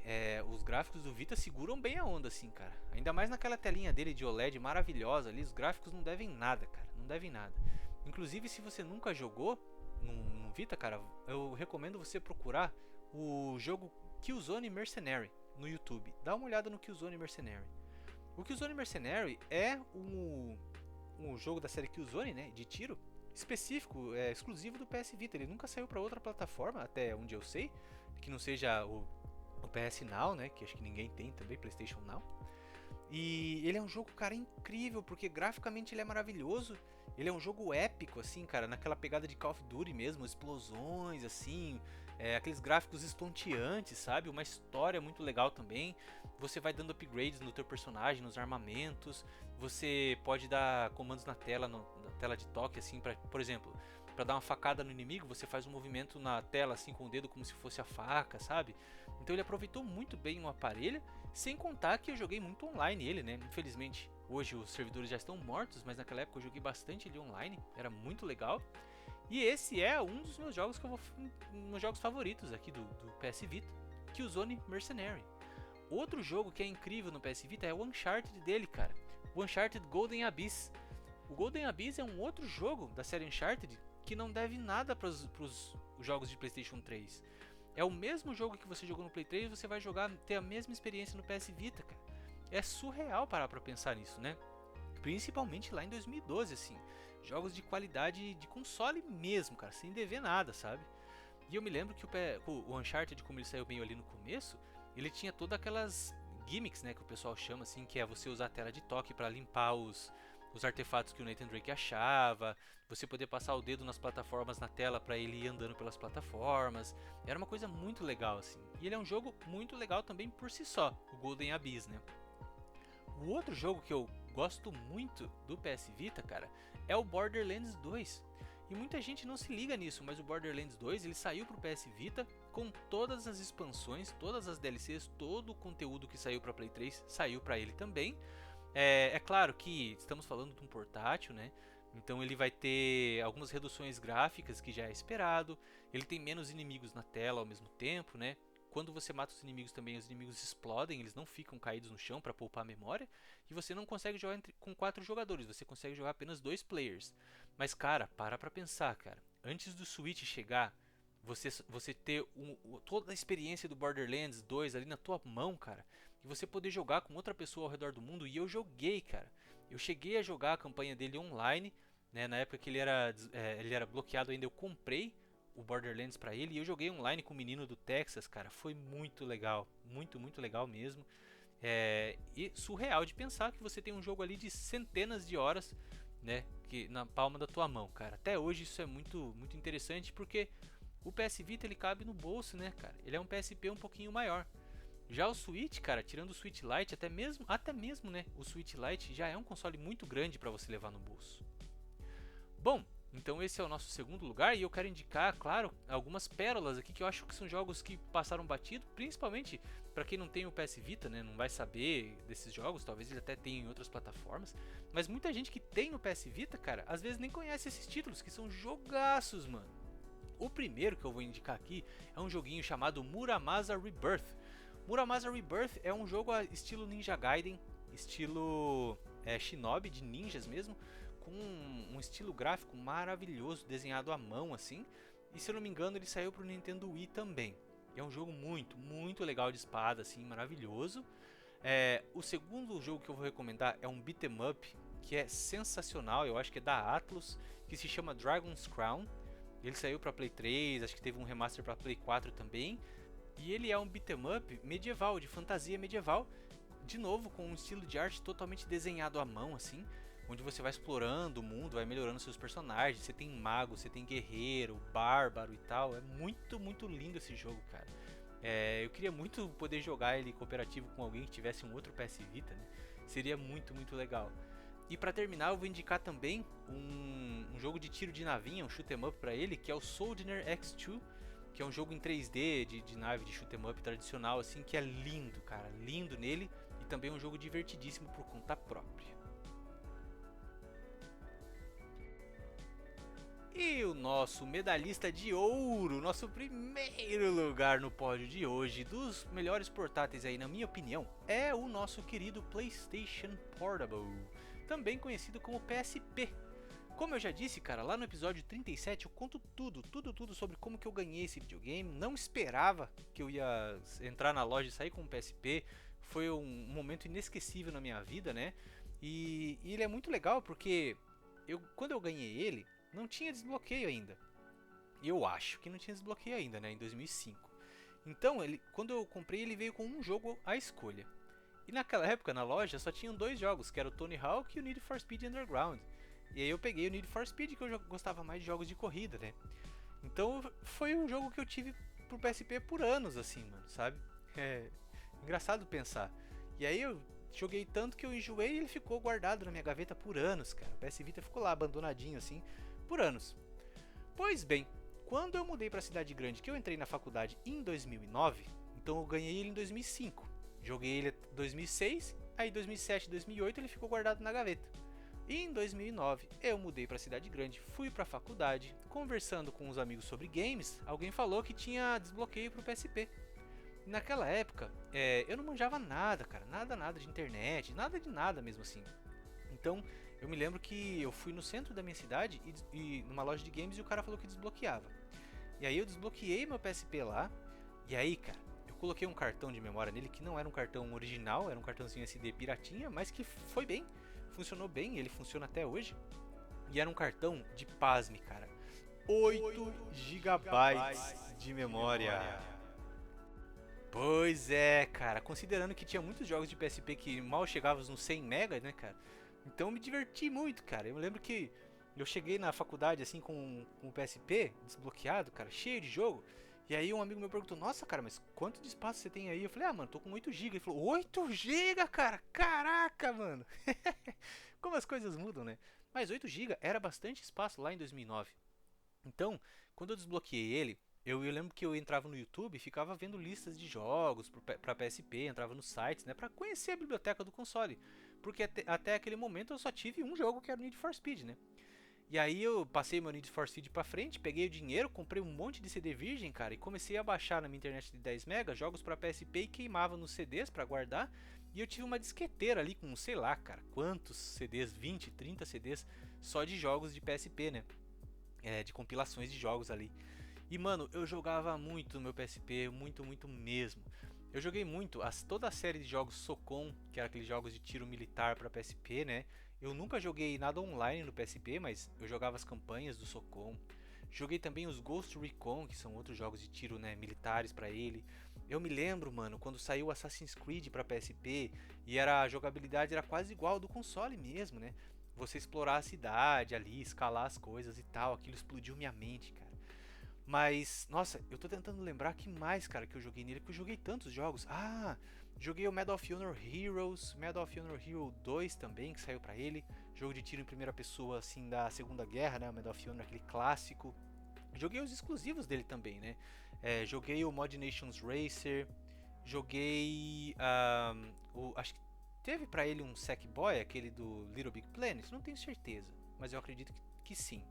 os gráficos do Vita seguram bem a onda, assim, cara. Ainda mais naquela telinha dele de OLED maravilhosa ali, os gráficos não devem nada, cara, não devem nada. Inclusive, se você nunca jogou no Vita, cara, eu recomendo você procurar o jogo Killzone Mercenary no YouTube. Dá uma olhada no Killzone Mercenary. O Killzone Mercenary é um jogo da série Killzone, né, de tiro, específico, exclusivo do PS Vita. Ele nunca saiu para outra plataforma, até onde eu sei, que não seja o PS Now, né, que acho que ninguém tem também, PlayStation Now. E ele é um jogo, cara, incrível, porque graficamente ele é maravilhoso. Ele é um jogo épico, assim, cara, naquela pegada de Call of Duty mesmo, explosões, assim, aqueles gráficos estonteantes, sabe? Uma história muito legal também. Você vai dando upgrades no teu personagem, nos armamentos. Você pode dar comandos na tela, na tela de toque, assim, por exemplo, para dar uma facada no inimigo, você faz um movimento na tela, assim, com o dedo como se fosse a faca, sabe? Então ele aproveitou muito bem o aparelho, sem contar que eu joguei muito online ele, né? Infelizmente, hoje os servidores já estão mortos, mas naquela época eu joguei bastante ele online, era muito legal. E esse é um dos meus jogos que eu vou meus jogos favoritos aqui do PS Vita, Killzone Mercenary. Outro jogo que é incrível no PS Vita é o Uncharted dele, cara. O Uncharted Golden Abyss. O Golden Abyss é um outro jogo da série Uncharted que não deve nada para os jogos de PlayStation 3. É o mesmo jogo que você jogou no Play 3, você vai jogar, ter a mesma experiência no PS Vita, cara. É surreal parar pra pensar nisso, né? Principalmente lá em 2012, assim. Jogos de qualidade de console mesmo, cara, sem dever nada, sabe? E eu me lembro que o Uncharted, como ele saiu bem ali no começo, ele tinha todas aquelas gimmicks, né, que o pessoal chama, assim, que é você usar a tela de toque para limpar os artefatos que o Nathan Drake achava, você poder passar o dedo nas plataformas na tela para ele ir andando pelas plataformas. Era uma coisa muito legal, assim. E ele é um jogo muito legal também por si só, o Golden Abyss, né? O outro jogo que eu gosto muito do PS Vita, cara, é o Borderlands 2. E muita gente não se liga nisso, mas o Borderlands 2 ele saiu pro PS Vita com todas as expansões, todas as DLCs, todo o conteúdo que saiu para Play 3 saiu para ele também. É claro que estamos falando de um portátil, né? Então ele vai ter algumas reduções gráficas que já é esperado. Ele tem menos inimigos na tela ao mesmo tempo, né? Quando você mata os inimigos também, os inimigos explodem, eles não ficam caídos no chão para poupar a memória. E você não consegue jogar com 4 jogadores, você consegue jogar apenas 2 players. Mas cara, para pra pensar, cara. Antes do Switch chegar, você ter toda a experiência do Borderlands 2 ali na tua mão, cara, e você poder jogar com outra pessoa ao redor do mundo. E eu joguei, cara. Eu cheguei a jogar a campanha dele online, né? Na época que ele era bloqueado ainda, eu comprei o Borderlands pra ele e eu joguei online com o menino do Texas, cara. Foi muito legal, muito, muito legal mesmo. E surreal de pensar que você tem um jogo ali de centenas de horas, né, que na palma da tua mão, cara. Até hoje isso é muito, muito interessante porque o PS Vita ele cabe no bolso, né, cara? Ele é um PSP um pouquinho maior. Já o Switch, cara, tirando o Switch Lite, até mesmo, né, o Switch Lite já é um console muito grande para você levar no bolso. Bom, então esse é o nosso segundo lugar e eu quero indicar, claro, algumas pérolas aqui que eu acho que são jogos que passaram batido, principalmente para quem não tem o PS Vita, né, não vai saber desses jogos, talvez ele até tenha em outras plataformas, mas muita gente que tem no PS Vita, cara, às vezes nem conhece esses títulos, que são jogaços, mano. O primeiro que eu vou indicar aqui é um joguinho chamado Muramasa Rebirth. Muramasa Rebirth é um jogo estilo Ninja Gaiden, estilo Shinobi, de ninjas mesmo, com um estilo gráfico maravilhoso, desenhado à mão assim. E se eu não me engano ele saiu para o Nintendo Wii também. É um jogo muito, muito legal de espada, assim, maravilhoso. O segundo jogo que eu vou recomendar é um beat'em up, que é sensacional, eu acho que é da Atlus, que se chama Dragon's Crown. Ele saiu para Play 3, acho que teve um remaster para Play 4 também. E ele é um beat'em up medieval, de fantasia medieval, de novo com um estilo de arte totalmente desenhado à mão, assim, onde você vai explorando o mundo, vai melhorando seus personagens. Você tem mago, você tem guerreiro, bárbaro e tal. É muito, muito lindo esse jogo, cara. Eu queria muito poder jogar ele cooperativo com alguém que tivesse um outro PS Vita, né? Seria muito, muito legal. E pra terminar eu vou indicar também um jogo de tiro de navinha, um shoot'em up pra ele, que é o Soldier X2, que é um jogo em 3D de nave de shoot'em up tradicional, assim, que é lindo, cara, lindo nele, e também um jogo divertidíssimo por conta própria. E o nosso medalhista de ouro, nosso primeiro lugar no pódio de hoje, dos melhores portáteis aí, na minha opinião, é o nosso querido PlayStation Portable, também conhecido como PSP. Como eu já disse, cara, lá no episódio 37 eu conto tudo sobre como que eu ganhei esse videogame. Não esperava que eu ia entrar na loja e sair com um PSP. Foi um momento inesquecível na minha vida, né? E ele é muito legal porque quando eu ganhei ele, não tinha desbloqueio ainda. Eu acho que não tinha desbloqueio ainda, né? Em 2005. Então, quando eu comprei, ele veio com um jogo à escolha. E naquela época, na loja, só tinham 2 jogos, que era o Tony Hawk e o Need for Speed Underground. E aí eu peguei o Need for Speed, que eu gostava mais de jogos de corrida, né? Então foi um jogo que eu tive pro PSP por anos, assim, mano, sabe? É engraçado pensar. E aí eu joguei tanto que eu enjoei e ele ficou guardado na minha gaveta por anos, cara. O PS Vita ficou lá abandonadinho, assim, por anos. Pois bem, quando eu mudei pra cidade grande, que eu entrei na faculdade em 2009, então eu ganhei ele em 2005. Joguei ele em 2006, aí 2007, 2008 ele ficou guardado na gaveta. E em 2009 eu mudei para a cidade grande, fui para a faculdade, conversando com os amigos sobre games, alguém falou que tinha desbloqueio para o PSP. Naquela época eu não manjava nada, cara, nada de internet, nada de nada mesmo assim. Então eu me lembro que eu fui no centro da minha cidade e numa loja de games e o cara falou que desbloqueava. E aí eu desbloqueei meu PSP lá, e aí, cara, eu coloquei um cartão de memória nele que não era um cartão original, era um cartãozinho SD piratinha, mas que foi bem. Funcionou bem, ele funciona até hoje. E era um cartão de, pasme, cara, 8 gigabytes de memória. Pois é, cara, considerando que tinha muitos jogos de PSP que mal chegavam nos 100 MB, né, cara? Então eu me diverti muito, cara. Eu lembro que eu cheguei na faculdade assim com o PSP desbloqueado, cara, cheio de jogo. E aí um amigo meu perguntou: "Nossa, cara, mas quanto de espaço você tem aí?" Eu falei: "Ah, mano, tô com 8 GB." Ele falou: 8 GB, cara? Caraca, mano. Como as coisas mudam, né? Mas 8 GB era bastante espaço lá em 2009. Então, quando eu desbloqueei ele, eu lembro que eu entrava no YouTube e ficava vendo listas de jogos para PSP, entrava nos sites, né, para conhecer a biblioteca do console. Porque até aquele momento eu só tive um jogo, que era o Need for Speed, né? E aí eu passei meu Need for Speed pra frente, peguei o dinheiro, comprei um monte de CD virgem, cara, e comecei a baixar na minha internet de 10 MB jogos pra PSP e queimava nos CDs pra guardar. E eu tive uma disqueteira ali com, sei lá, cara, quantos CDs, 20, 30 CDs só de jogos de PSP, né? De compilações de jogos ali. E mano, eu jogava muito no meu PSP, muito mesmo. Eu joguei muito toda a série de jogos Socom, que era aqueles jogos de tiro militar para PSP, né? Eu nunca joguei nada online no PSP, mas eu jogava as campanhas do Socom. Joguei também os Ghost Recon, que são outros jogos de tiro, né, militares para ele. Eu me lembro, mano, quando saiu Assassin's Creed para PSP e a jogabilidade era quase igual ao do console mesmo, né? Você explorar a cidade ali, escalar as coisas e tal, aquilo explodiu minha mente, cara. Mas, nossa, eu tô tentando lembrar que mais, cara, que eu joguei nele, porque eu joguei tantos jogos. Ah, joguei o Medal of Honor Heroes, Medal of Honor Hero 2 também, que saiu pra ele. Jogo de tiro em primeira pessoa, assim, da Segunda Guerra, né, o Medal of Honor, aquele clássico. Joguei os exclusivos dele também, né. Joguei o Mod Nations Racer, joguei, acho que teve pra ele um Sackboy, aquele do Little Big Planet, não tenho certeza, mas eu acredito que sim.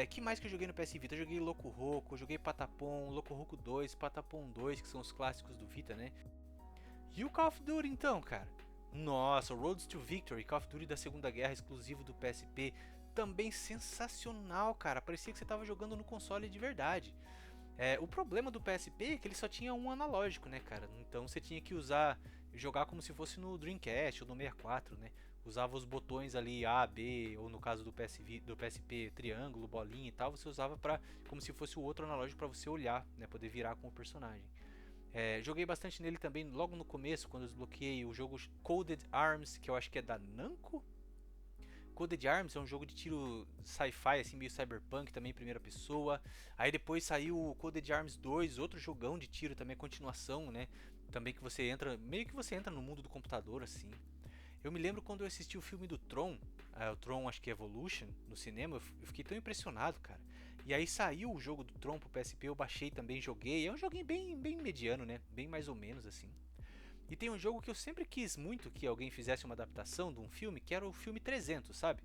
Que mais que eu joguei no PS Vita? Eu joguei Loco Roco, joguei Patapon, Loco Roco 2, Patapon 2, que são os clássicos do Vita, né? E o Call of Duty então, cara? Nossa, o Roads to Victory, Call of Duty da Segunda Guerra, exclusivo do PSP, também sensacional, cara. Parecia que você estava jogando no console de verdade. O problema do PSP é que ele só tinha um analógico, né, cara? Então você tinha que jogar como se fosse no Dreamcast ou no 64, né? Usava os botões ali A, B, ou no caso do PSP triângulo, bolinha e tal, você usava como se fosse o outro analógico para você olhar, né, poder virar com o personagem. Joguei bastante nele também logo no começo, quando eu desbloqueei o jogo Coded Arms, que eu acho que é da Namco. Coded Arms é um jogo de tiro sci-fi, assim, meio cyberpunk, também em primeira pessoa. Aí depois saiu o Coded Arms 2, outro jogão de tiro também, continuação, né? Também que você entra, meio que você entra no mundo do computador, assim. Eu me lembro quando eu assisti o filme do Tron, o Tron acho que Evolution, no cinema, eu fiquei tão impressionado, cara. E aí saiu o jogo do Tron pro PSP, eu baixei também, joguei. É um joguinho bem mediano, né? Bem mais ou menos assim. E tem um jogo que eu sempre quis muito que alguém fizesse uma adaptação de um filme, que era o filme 300, sabe?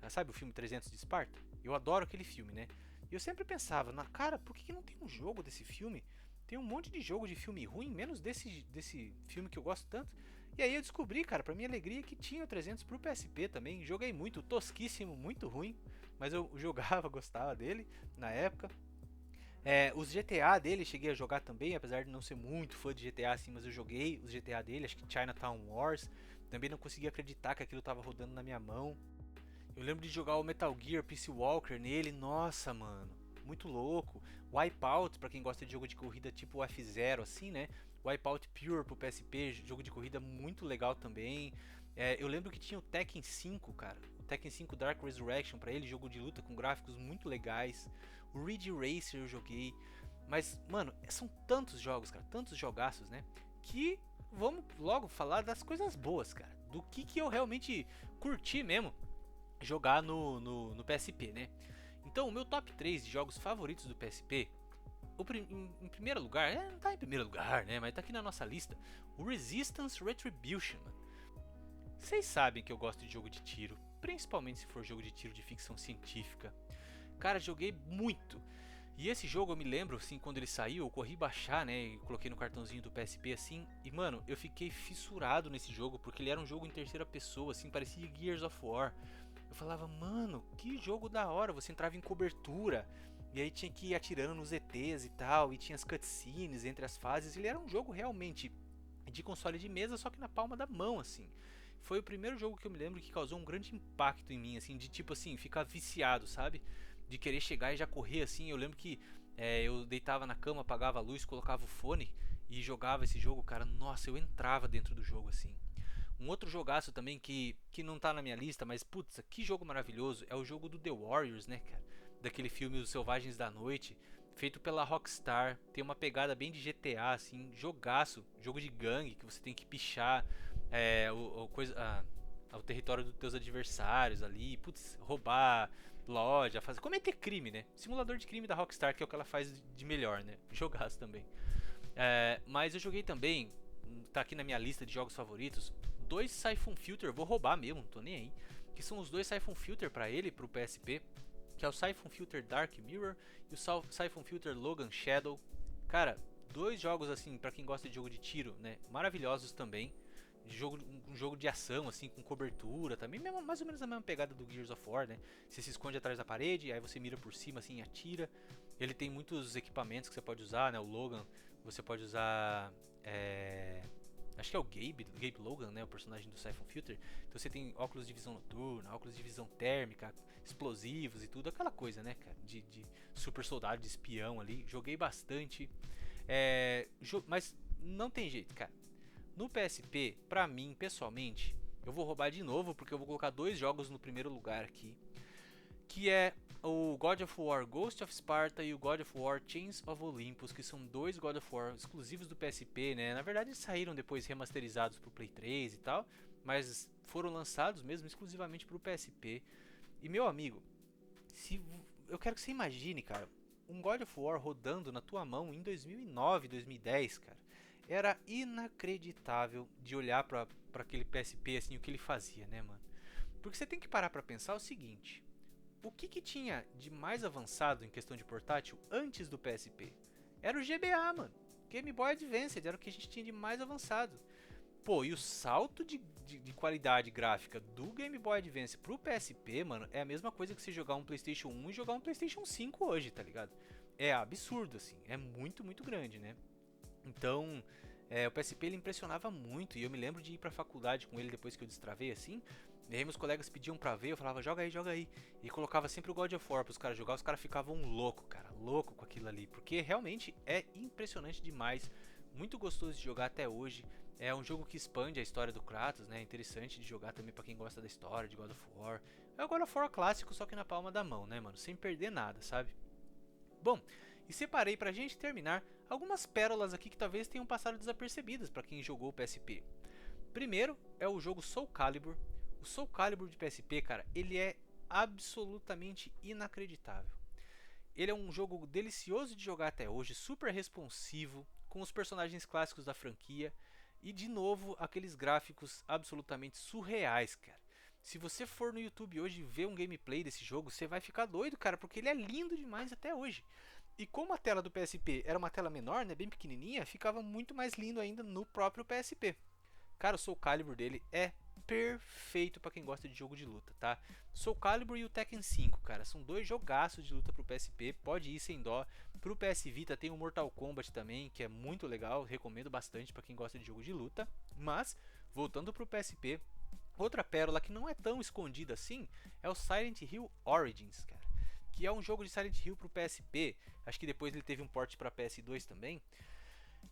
Sabe o filme 300 de Esparta? Eu adoro aquele filme, né? E eu sempre pensava, cara, por que não tem um jogo desse filme? Tem um monte de jogo de filme ruim, menos desse filme que eu gosto tanto. E aí eu descobri, cara, pra minha alegria, que tinha o 300 pro PSP também. Joguei muito, tosquíssimo, muito ruim, mas eu jogava, gostava dele na época. Os GTA dele cheguei a jogar também, apesar de não ser muito fã de GTA assim, mas eu joguei os GTA dele, acho que Chinatown Wars. Também não consegui acreditar que aquilo tava rodando na minha mão. Eu lembro de jogar o Metal Gear Peace Walker nele, nossa, mano. muito louco. Wipeout, pra quem gosta de jogo de corrida tipo o F0, assim, né? Wipeout Pure pro PSP, jogo de corrida muito legal também. Eu lembro que tinha o Tekken 5, cara. O Tekken 5 Dark Resurrection pra ele, jogo de luta com gráficos muito legais. O Ridge Racer eu joguei. Mas, mano, são tantos jogos, cara, tantos jogaços, né? Que vamos logo falar das coisas boas, cara. Do que eu realmente curti mesmo jogar no PSP, né? Então, o meu top 3 de jogos favoritos do PSP, em primeiro lugar, não tá em primeiro lugar, né? Mas tá aqui na nossa lista, o Resistance Retribution. Vocês sabem que eu gosto de jogo de tiro, principalmente se for jogo de tiro de ficção científica. Cara, joguei muito. E esse jogo eu me lembro, assim, quando ele saiu, eu corri baixar, né, e coloquei no cartãozinho do PSP, assim, e mano, eu fiquei fissurado nesse jogo, porque ele era um jogo em terceira pessoa, assim, parecia Gears of War. Eu falava, mano, que jogo da hora, você entrava em cobertura, e aí tinha que ir atirando nos ETs e tal, e tinha as cutscenes entre as fases, ele era um jogo realmente de console de mesa, só que na palma da mão, assim. Foi o primeiro jogo que eu me lembro que causou um grande impacto em mim, assim, de tipo assim, ficar viciado, sabe? De querer chegar e já correr assim. Eu lembro que eu deitava na cama, apagava a luz, colocava o fone e jogava esse jogo, cara. Nossa, eu entrava dentro do jogo assim. Um outro jogaço também que não tá na minha lista, mas putz, que jogo maravilhoso, é o jogo do The Warriors, né, cara? Daquele filme Os Selvagens da Noite, feito pela Rockstar. Tem uma pegada bem de GTA, assim, jogaço, jogo de gangue que você tem que pichar o território dos teus adversários ali, putz, roubar loja, cometer crime, né? Simulador de crime da Rockstar, que é o que ela faz de melhor, né? Jogaço também. Mas eu joguei também, tá aqui na minha lista de jogos favoritos, 2 Siphon Filter, vou roubar mesmo, não tô nem aí, que são os 2 Siphon Filter pra ele, pro PSP, que é o Siphon Filter Dark Mirror e o Siphon Filter Logan Shadow. Cara, 2 jogos assim, pra quem gosta de jogo de tiro, né? Maravilhosos também. Um jogo de ação, assim, com cobertura também, mais ou menos a mesma pegada do Gears of War, né? Você se esconde atrás da parede, aí você mira por cima, assim, e atira. Ele tem muitos equipamentos que você pode usar, né? O Logan, você pode usar... acho que é o Gabe Logan, né? O personagem do Siphon Filter. Então você tem óculos de visão noturna, óculos de visão térmica, explosivos e tudo, aquela coisa, né, cara? De super soldado, de espião ali. Joguei bastante. Mas não tem jeito, cara. No PSP, pra mim, pessoalmente, eu vou roubar de novo, porque eu vou colocar 2 jogos no primeiro lugar aqui, que é o God of War Ghost of Sparta e o God of War Chains of Olympus, que são 2 God of War exclusivos do PSP, né? Na verdade, eles saíram depois remasterizados pro Play 3 e tal, mas foram lançados mesmo exclusivamente pro PSP. E meu amigo, eu quero que você imagine, cara, um God of War rodando na tua mão em 2009, 2010, cara. Era inacreditável de olhar pra aquele PSP, assim, o que ele fazia, né, mano? Porque você tem que parar pra pensar o seguinte: o que tinha de mais avançado em questão de portátil antes do PSP? Era o GBA, mano. Game Boy Advance, era o que a gente tinha de mais avançado. Pô, e o salto de qualidade gráfica do Game Boy Advance pro PSP, mano, é a mesma coisa que você jogar um PlayStation 1 e jogar um PlayStation 5 hoje, tá ligado? É absurdo, assim, é muito, muito grande, né? Então, o PSP ele impressionava muito, e eu me lembro de ir pra faculdade com ele depois que eu destravei, assim. E aí meus colegas pediam pra ver, eu falava, joga aí. E colocava sempre o God of War pros caras jogar, os caras ficavam louco, cara, louco com aquilo ali. Porque realmente é impressionante demais, muito gostoso de jogar até hoje. É um jogo que expande a história do Kratos, né? Interessante de jogar também pra quem gosta da história de God of War. É o God of War clássico, só que na palma da mão, né, mano? Sem perder nada, sabe? Bom, e separei pra gente terminar algumas pérolas aqui que talvez tenham passado desapercebidas pra quem jogou o PSP. Primeiro é o jogo Soul Calibur. O Soul Calibur de PSP, cara, ele é absolutamente inacreditável. Ele é um jogo delicioso de jogar até hoje, super responsivo, com os personagens clássicos da franquia e, de novo, aqueles gráficos absolutamente surreais, cara. Se você for no YouTube hoje ver um gameplay desse jogo, você vai ficar doido, cara, porque ele é lindo demais até hoje. E como a tela do PSP era uma tela menor, né, bem pequenininha, ficava muito mais lindo ainda no próprio PSP. Cara, o Soul Calibur dele é perfeito pra quem gosta de jogo de luta, tá? Soul Calibur e o Tekken 5, cara, são 2 jogaços de luta pro PSP, pode ir sem dó. Pro PS Vita tem o Mortal Kombat também, que é muito legal, recomendo bastante pra quem gosta de jogo de luta. Mas, voltando pro PSP, outra pérola que não é tão escondida assim é o Silent Hill Origins, cara. que é um jogo de Silent Hill pro PSP. Acho que depois ele teve um port para PS2 também.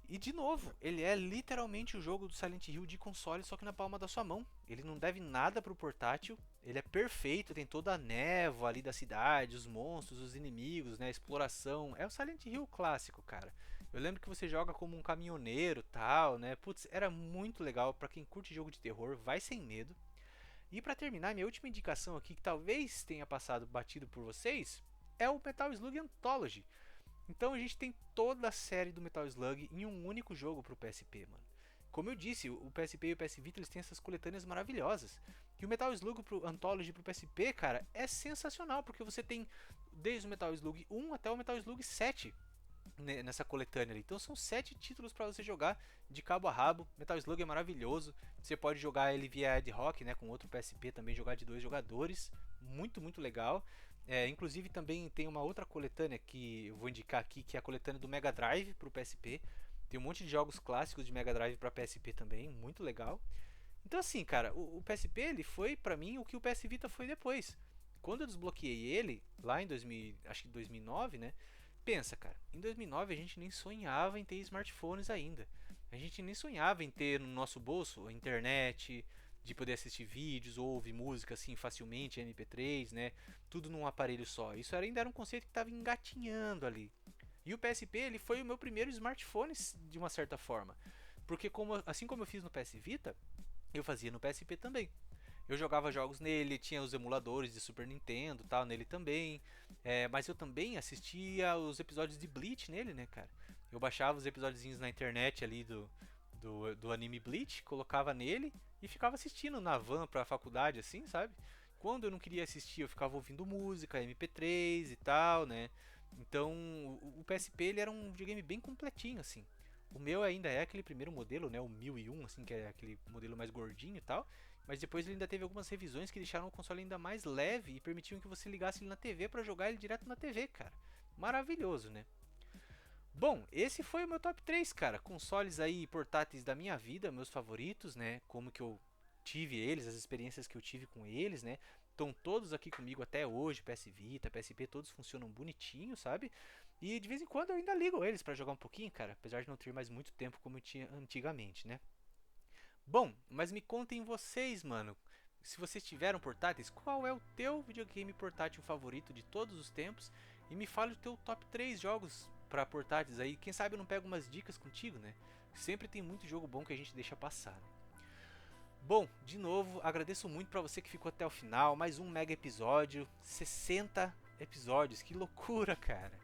E de novo, ele é literalmente o jogo do Silent Hill de console, só que na palma da sua mão. Ele não deve nada pro portátil, ele é perfeito, tem toda a névoa ali da cidade, os monstros, os inimigos, né, a exploração. É o Silent Hill clássico, cara. Eu lembro que você joga como um caminhoneiro, tal, né? Putz, era muito legal para quem curte jogo de terror, vai sem medo. E para terminar, minha última indicação aqui, que talvez tenha passado batido por vocês, é o Metal Slug Anthology. Então a gente tem toda a série do Metal Slug em um único jogo para o PSP, mano. Como eu disse, o PSP e o PS Vita eles têm essas coletâneas maravilhosas. E o Metal Slug pro Anthology pro PSP, cara, é sensacional, porque você tem desde o Metal Slug 1 até o Metal Slug 7 nessa coletânea ali. Então são 7 títulos para você jogar de cabo a rabo. Metal Slug é maravilhoso. Você pode jogar ele via ad hoc, né, com outro PSP também, jogar de 2 jogadores. Muito, muito legal. Inclusive também tem uma outra coletânea que eu vou indicar aqui, que é a coletânea do Mega Drive para o PSP. Tem um monte de jogos clássicos de Mega Drive para PSP também, muito legal. Então assim, cara, o PSP ele foi para mim o que o PS Vita foi depois. Quando eu desbloqueei ele, lá em 2000, acho que 2009, né? Pensa, cara, em 2009 a gente nem sonhava em ter smartphones ainda. A gente nem sonhava em ter no nosso bolso a internet, de poder assistir vídeos ou ouvir música assim facilmente, MP3, né? Tudo num aparelho só. Isso ainda era um conceito que estava engatinhando ali. E o PSP ele foi o meu primeiro smartphone de uma certa forma, porque assim como eu fiz no PS Vita, eu fazia no PSP também. Eu jogava jogos nele, tinha os emuladores de Super Nintendo, tal, nele também. Mas eu também assistia os episódios de Bleach nele, né, cara? Eu baixava os episódiozinhos na internet ali do anime Bleach, colocava nele e ficava assistindo na van pra faculdade, assim, sabe? Quando eu não queria assistir, eu ficava ouvindo música, MP3 e tal, né? Então, o PSP ele era um videogame bem completinho, assim. O meu ainda é aquele primeiro modelo, né? O 1001, assim, que é aquele modelo mais gordinho e tal. Mas depois ele ainda teve algumas revisões que deixaram o console ainda mais leve e permitiam que você ligasse ele na TV para jogar ele direto na TV, cara. Maravilhoso, né? Bom, esse foi o meu top 3, cara. Consoles aí portáteis da minha vida, meus favoritos, né? Como que eu tive eles, as experiências que eu tive com eles, né? Estão todos aqui comigo até hoje, PS Vita, PSP, todos funcionam bonitinho, sabe? E de vez em quando eu ainda ligo eles para jogar um pouquinho, cara, apesar de não ter mais muito tempo como eu tinha antigamente, né? Bom, mas me contem vocês, mano. Se vocês tiveram portáteis, qual é o teu videogame portátil favorito de todos os tempos? E me fale o teu top 3 jogos para portáteis aí. Quem sabe eu não pego umas dicas contigo, né? Sempre tem muito jogo bom que a gente deixa passar, né? Bom, de novo, agradeço muito para você que ficou até o final. Mais um mega episódio, 60 episódios, que loucura, cara.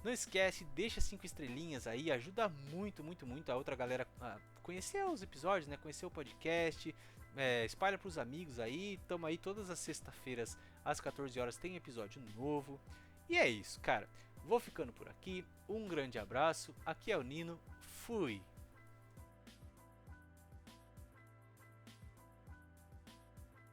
Não esquece, deixa 5 estrelinhas aí, ajuda muito, muito, muito a outra galera a conhecer os episódios, né? Conhecer o podcast, espalha pros amigos aí. Tamo aí todas as sextas-feiras às 14 horas tem episódio novo. E é isso, cara. Vou ficando por aqui. Um grande abraço. Aqui é o Nino. Fui.